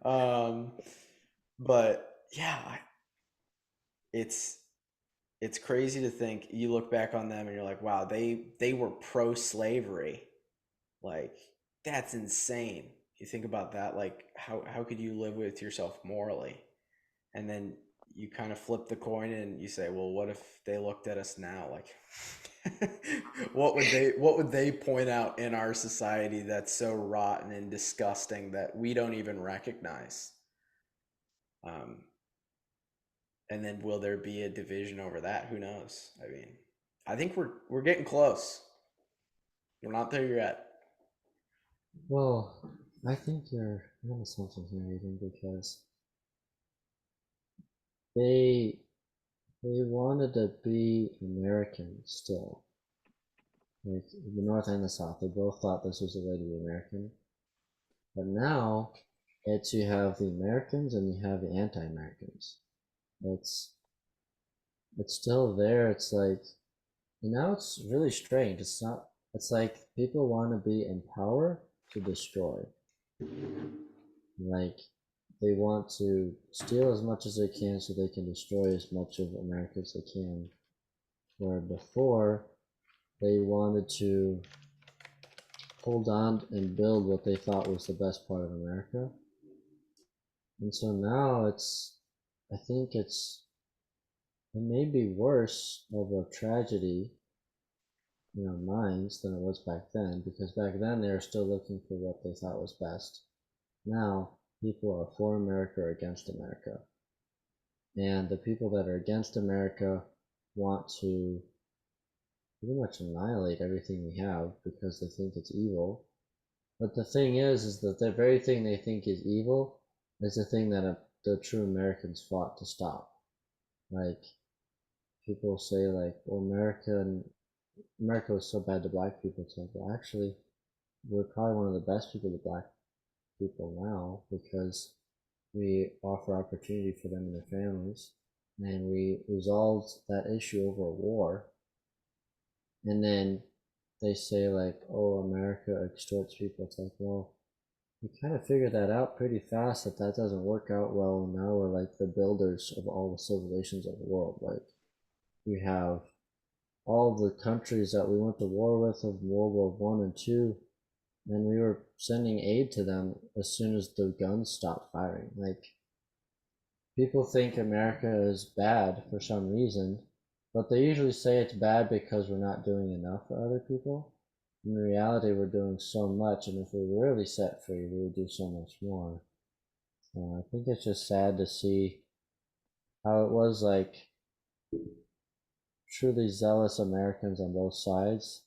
Um but yeah, it's it's crazy to think you look back on them and you're like, wow, they were pro slavery. Like that's insane. You think about that, like how could you live with yourself morally? And then you kind of flip the coin and you say, well, what if they looked at us now? Like what would they point out in our society that's so rotten and disgusting that we don't even recognize? Um, and then will there be a division over that? Who knows? I mean, I think we're getting close. We're not there yet. Well, I think you're onto something here, Aiden, because they they wanted to be American still. Like the North and the South, they both thought this was the way to be American. But now it's you have the Americans and you have the anti-Americans. It's it's still there. It's like and now it's really strange. It's not. It's like people want to be in power to destroy. Like they want to steal as much as they can so they can destroy as much of America as they can. Where before they wanted to hold on and build what they thought was the best part of America. And so now I think it may be worse of a tragedy in our minds than it was back then, because back then they were still looking for what they thought was best. Now people are for America or against America. And the people that are against America want to pretty much annihilate everything we have because they think it's evil. But the thing is that the very thing they think is evil is the thing that the true Americans fought to stop. Like people say, like, well, America was so bad to black people. It's like, well, actually, we're probably one of the best people to black people now because we offer opportunity for them and their families, and we resolved that issue over a war. And then they say like, oh, America extorts people. It's like, well, we kind of figured that out pretty fast that that doesn't work out well. And now we're like the builders of all the civilizations of the world. Like we have all the countries that we went to war with of World War One and Two, and we were sending aid to them as soon as the guns stopped firing. Like people think America is bad for some reason, But they usually say it's bad because we're not doing enough for other people. In reality, we're doing so much, and if we were really set free, we would do so much more. I think it's just sad to see how it was like truly zealous Americans on both sides,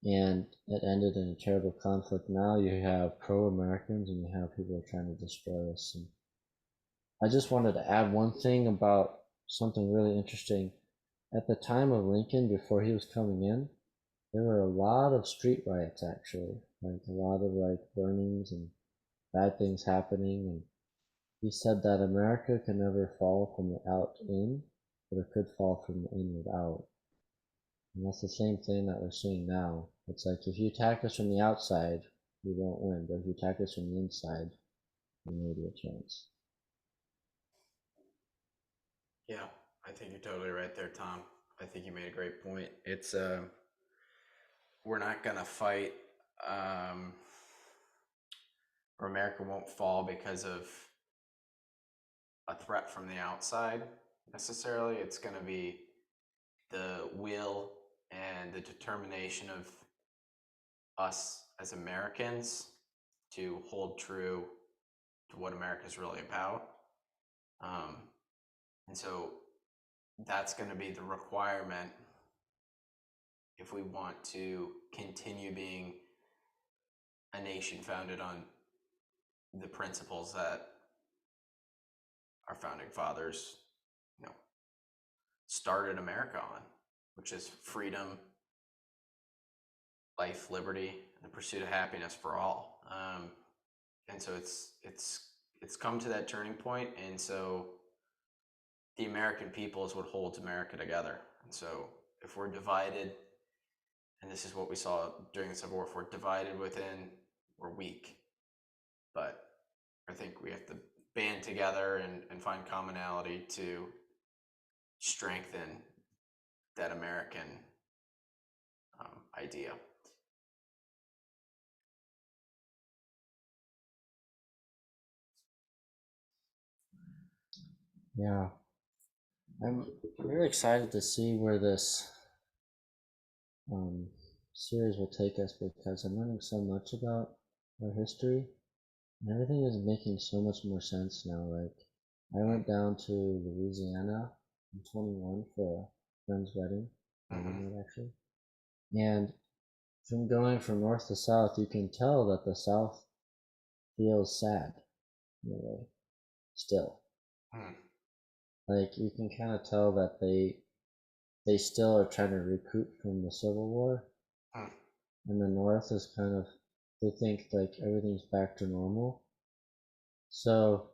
and it ended in a terrible conflict. Now you have pro-Americans and you have people trying to destroy us. And I just wanted to add one thing about something really interesting. At the time of Lincoln, before he was coming in, there were a lot of street riots actually, like a lot of like burnings and bad things happening. And he said that America can never fall from the out in, but it could fall from the inward out. And that's the same thing that we're seeing now. It's like if you attack us from the outside, we won't win. But if you attack us from the inside, there may be a chance. Yeah, I think you're totally right there, Tom. I think you made a great point. It's we're not gonna fight, or America won't fall because of a threat from the outside necessarily. It's gonna be the will and the determination of us as Americans to hold true to what America is really about. Um, and so that's going to be the requirement if we want to continue being a nation founded on the principles that our founding fathers, you know, started America on, which is freedom, life, liberty, and the pursuit of happiness for all. And so it's come to that turning point, and so the American people is what holds America together. And so if we're divided, and this is what we saw during the Civil War, if we're divided within, we're weak. But I think we have to band together and find commonality to strengthen that American idea. Yeah, I'm really excited to see where this um, series will take us because I'm learning so much about our history, and everything is making so much more sense now. Like, I went down to Louisiana in 21 for a friend's wedding, actually, and from going from north to south, you can tell that the south feels sad in a way, still. Like, you can kind of tell that they still are trying to recoup from the Civil War, and the North is kind of, they think like everything's back to normal. So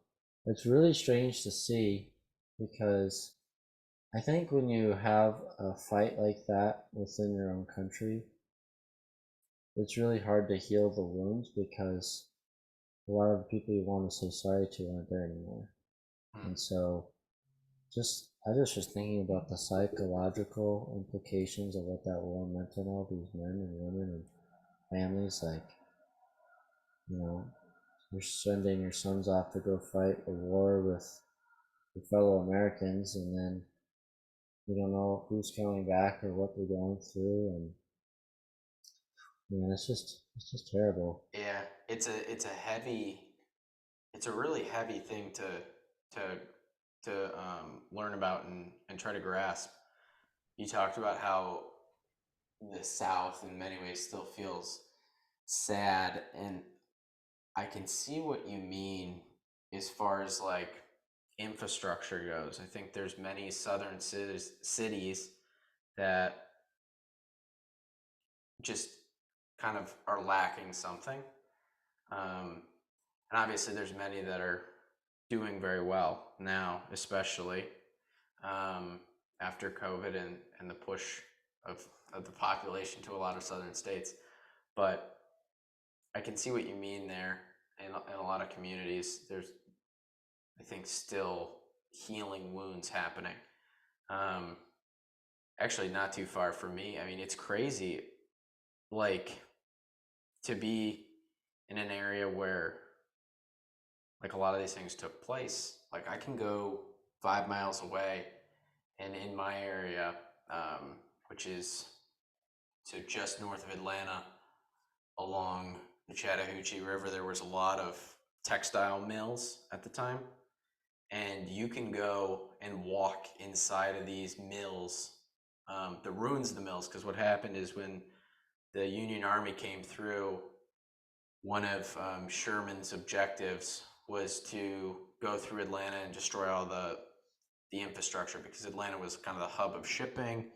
it's really strange to see because I think when you have a fight like that within your own country, it's really hard to heal the wounds because a lot of the people you want to say sorry to aren't there anymore. And so I was just thinking about the psychological implications of what that war meant on all these men and women and families. Like, you know, you're sending your sons off to go fight a war with your fellow Americans, and then you don't know who's coming back or what they're going through, and man, it's just terrible. Yeah, it's a really heavy thing to learn about and try to grasp. You talked about how the South in many ways still feels sad, and I can see what you mean as far as like infrastructure goes. I think there's many southern cities that just kind of are lacking something. And obviously there's many that are doing very well now, especially after COVID and the push of the population to a lot of southern states. But I can see what you mean there. In a lot of communities, there's, I think, still healing wounds happening. Actually, not too far from me. I mean, it's crazy, like, to be in an area where, like, a lot of these things took place. Like, I can go 5 miles away and in my area, which is so just north of Atlanta, along the Chattahoochee River, there was a lot of textile mills at the time. And you can go and walk inside of these mills, the ruins of the mills, because what happened is when the Union Army came through, one of Sherman's objectives was to go through Atlanta and destroy all the infrastructure, because Atlanta was kind of the hub of shipping,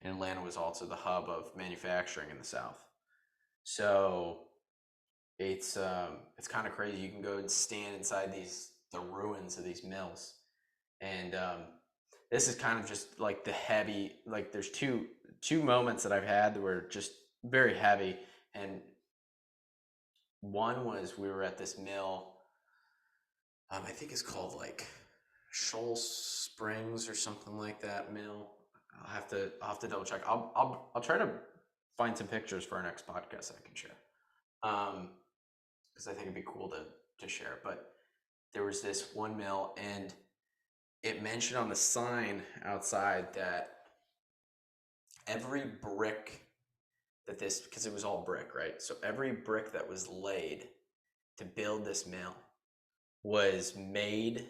and Atlanta was also the hub of manufacturing in the South. So it's kind of crazy. You can go and stand inside the ruins of these mills, and this is kind of just like the heavy. Like there's two moments that I've had that were just very heavy, and one was we were at this mill. I think it's called like Shoal Springs or something like that mill. I'll have to double check. I'll try to find some pictures for our next podcast that I can share. Because I think it'd be cool to share. But there was this one mill, and it mentioned on the sign outside that every brick that this, because it was all brick, right? So every brick that was laid to build this mill was made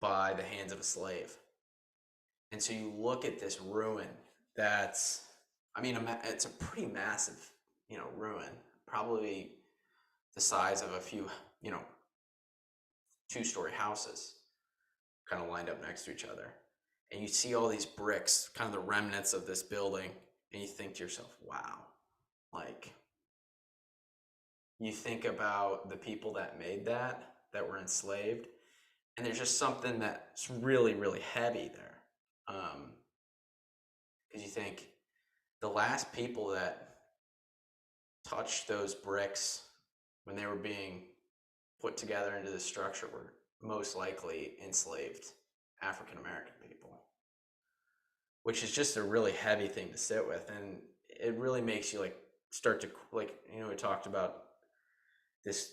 by the hands of a slave. And so you look at this ruin that's, I mean, it's a pretty massive, ruin, probably the size of a few, 2-story houses kind of lined up next to each other. And you see all these bricks, kind of the remnants of this building, and you think to yourself, wow, like, you think about the people that made that were enslaved, and there's just something that's really, really heavy there. Because you think the last people that touched those bricks when they were being put together into this structure were most likely enslaved African American people, which is just a really heavy thing to sit with. And it really makes you like start to like, we talked about this,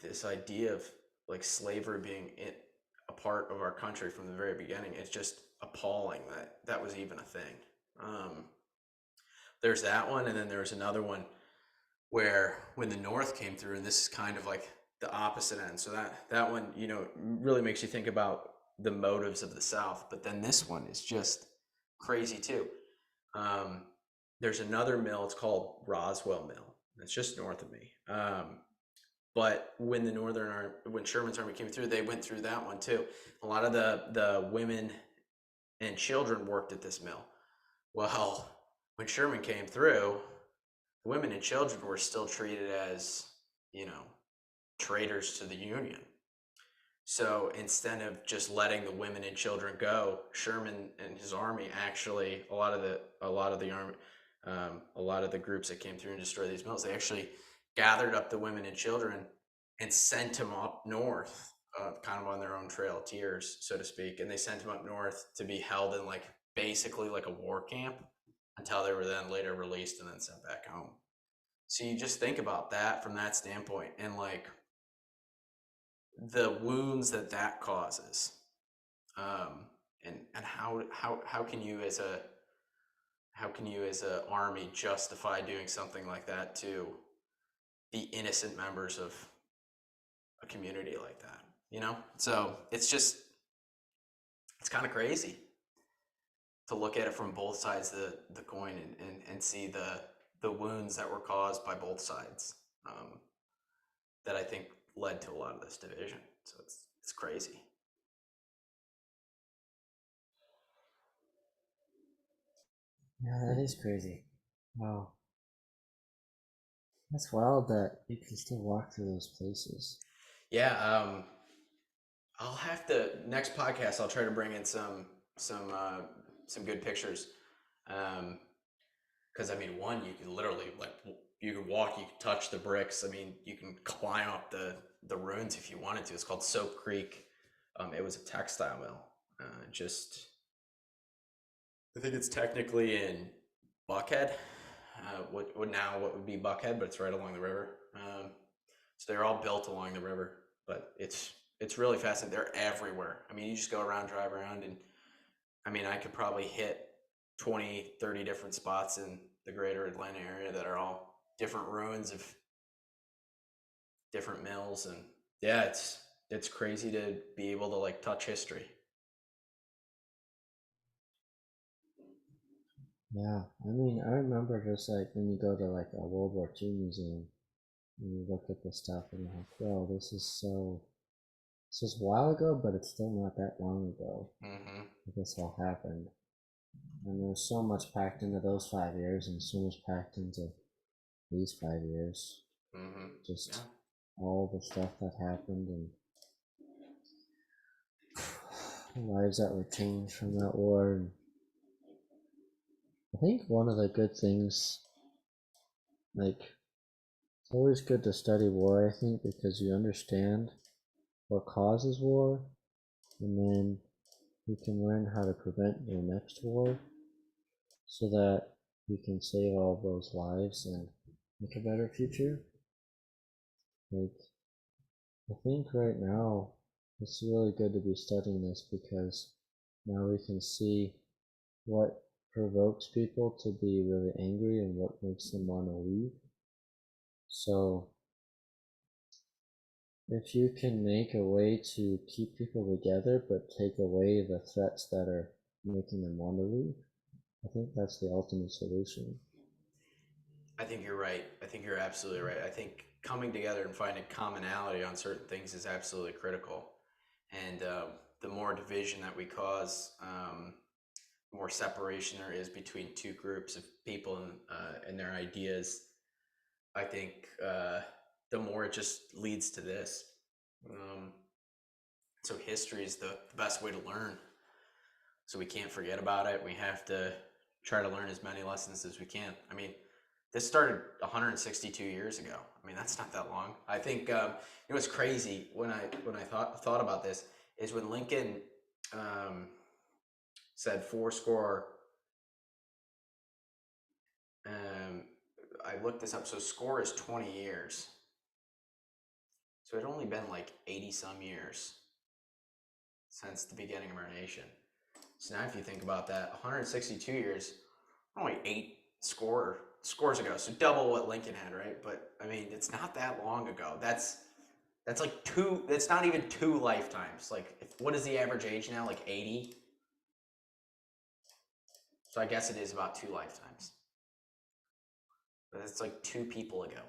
this idea of like slavery being a part of our country from the very beginning. It's just appalling that was even a thing. There's that one, and then there's another one where when the North came through, and this is kind of like the opposite end. So that one, really makes you think about the motives of the South. But then this one is just crazy too. There's another mill. It's called Roswell Mill. It's just north of me. But when when Sherman's army came through, they went through that one too. A lot of the women and children worked at this mill. Well, when Sherman came through, the women and children were still treated as, traitors to the Union. So instead of just letting the women and children go, Sherman and his army actually, a lot of the army, a lot of the groups that came through and destroyed these mills, they actually gathered up the women and children and sent them up north, kind of on their own trail of tears, so to speak. And they sent them up north to be held in like basically like a war camp until they were then later released and then sent back home. So you just think about that from that standpoint, and like the wounds that causes, and how can you as a army justify doing something like that to the innocent members of a community like that? So it's kind of crazy to look at it from both sides of the coin and see the wounds that were caused by both sides, that I think led to a lot of this division. So it's crazy. Yeah, that is crazy. Wow. That's wild that you can still walk through those places. Yeah, I'll have to next podcast. I'll try to bring in some good pictures, because I mean, one, you can literally you can walk, you can touch the bricks. I mean, you can climb up the ruins if you wanted to. It's called Soap Creek. It was a textile mill. I think it's technically in Buckhead, what would be Buckhead, but it's right along the river. So they're all built along the river, but it's really fascinating. They're everywhere. I mean, you just go around, drive around, and I mean, I could probably hit 20, 30 different spots in the greater Atlanta area that are all different ruins of different mills. And yeah, it's crazy to be able to like touch history. Yeah, I mean, I remember just like when you go to like a World War II museum and you look at the stuff and you're like, "Whoa, this is a while ago, but it's still not that long ago Mm-hmm. that this all happened." And there's so much packed into those 5 years and so much packed into these 5 years. Mm-hmm. Just Yeah. all the stuff that happened and lives that were changed from that war. And I think one of the good things, like, it's always good to study war, I think, because you understand what causes war, and then you can learn how to prevent your next war so that you can save all those lives and make a better future. Like, I think right now it's really good to be studying this because now we can see what provokes people to be really angry and what makes them want to leave. So if you can make a way to keep people together but take away the threats that are making them want to leave, I think that's the ultimate solution. I think you're right. I think you're absolutely right. I think coming together and finding commonality on certain things is absolutely critical. And the more division that we cause, the more separation there is between two groups of people and their ideas. I think the more it just leads to this. Um, so history is the best way to learn. So we can't forget about it. We have to try to learn as many lessons as we can. I mean, this started 162 years ago. I mean, that's not that long. I think what's crazy when I thought about this is when Lincoln said four score. I looked this up. So score is 20 years. So it only been like 80 some years since the beginning of our nation. So now if you think about that, 162 years, only scores ago. So double what Lincoln had, right? But I mean, it's not that long ago. That's like two. That's not even two lifetimes. Like, what is the average age now? Like 80. So I guess it is about two lifetimes. But it's like two people ago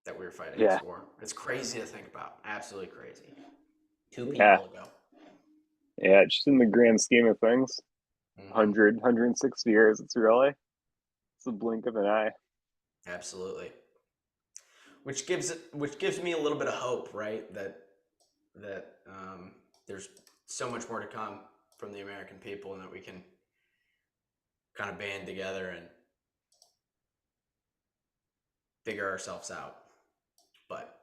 that we were fighting Yeah. this war. It's crazy to think about. Absolutely crazy. Two Yeah. people ago. Yeah, just in the grand scheme of things, Mm-hmm. 160 years, it's a blink of an eye. Absolutely. Which gives me a little bit of hope, right? That there's so much more to come from the American people, and that we can kind of band together and figure ourselves out. But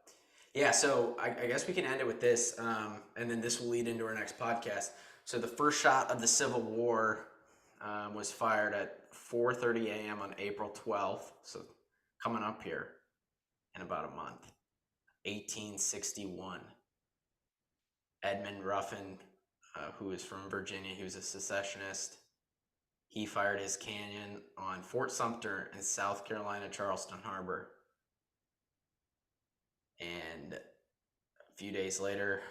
yeah, so I guess we can end it with this, and then this will lead into our next podcast. So the first shot of the Civil War was fired at 4:30 a.m. on April 12th. So coming up here in about a month, 1861. Edmund Ruffin, who is from Virginia, he was a secessionist. He fired his cannon on Fort Sumter in South Carolina, Charleston Harbor. And a few days later,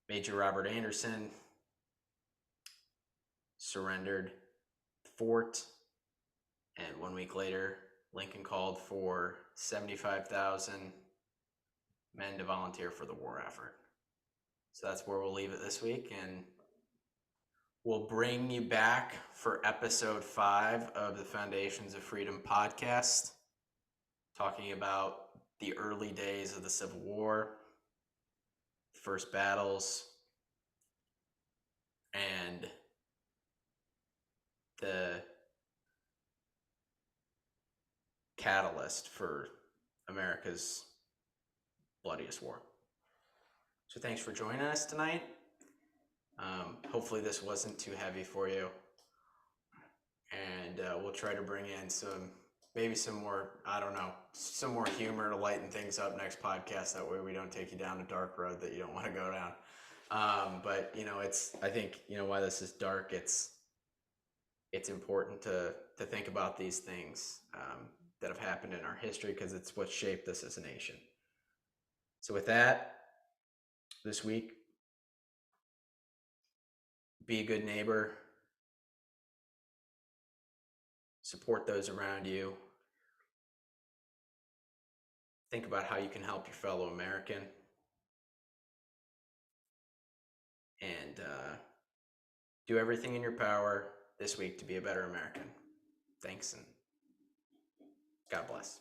Major Robert Anderson surrendered the fort. And 1 week later, Lincoln called for 75,000 men to volunteer for the war effort. So that's where we'll leave it this week. And we'll bring you back for episode 5 of the Foundations of Freedom podcast, talking about the early days of the Civil War, first battles, and the catalyst for America's bloodiest war. So thanks for joining us tonight. Hopefully this wasn't too heavy for you. And we'll try to bring in some maybe some more, I don't know, some more humor to lighten things up next podcast. That way we don't take you down a dark road that you don't want to go down. But I think why this is dark. It's important to think about these things that have happened in our history, because it's what shaped us as a nation. So with that, this week, be a good neighbor, support those around you, think about how you can help your fellow American, and do everything in your power this week to be a better American. Thanks, and God bless.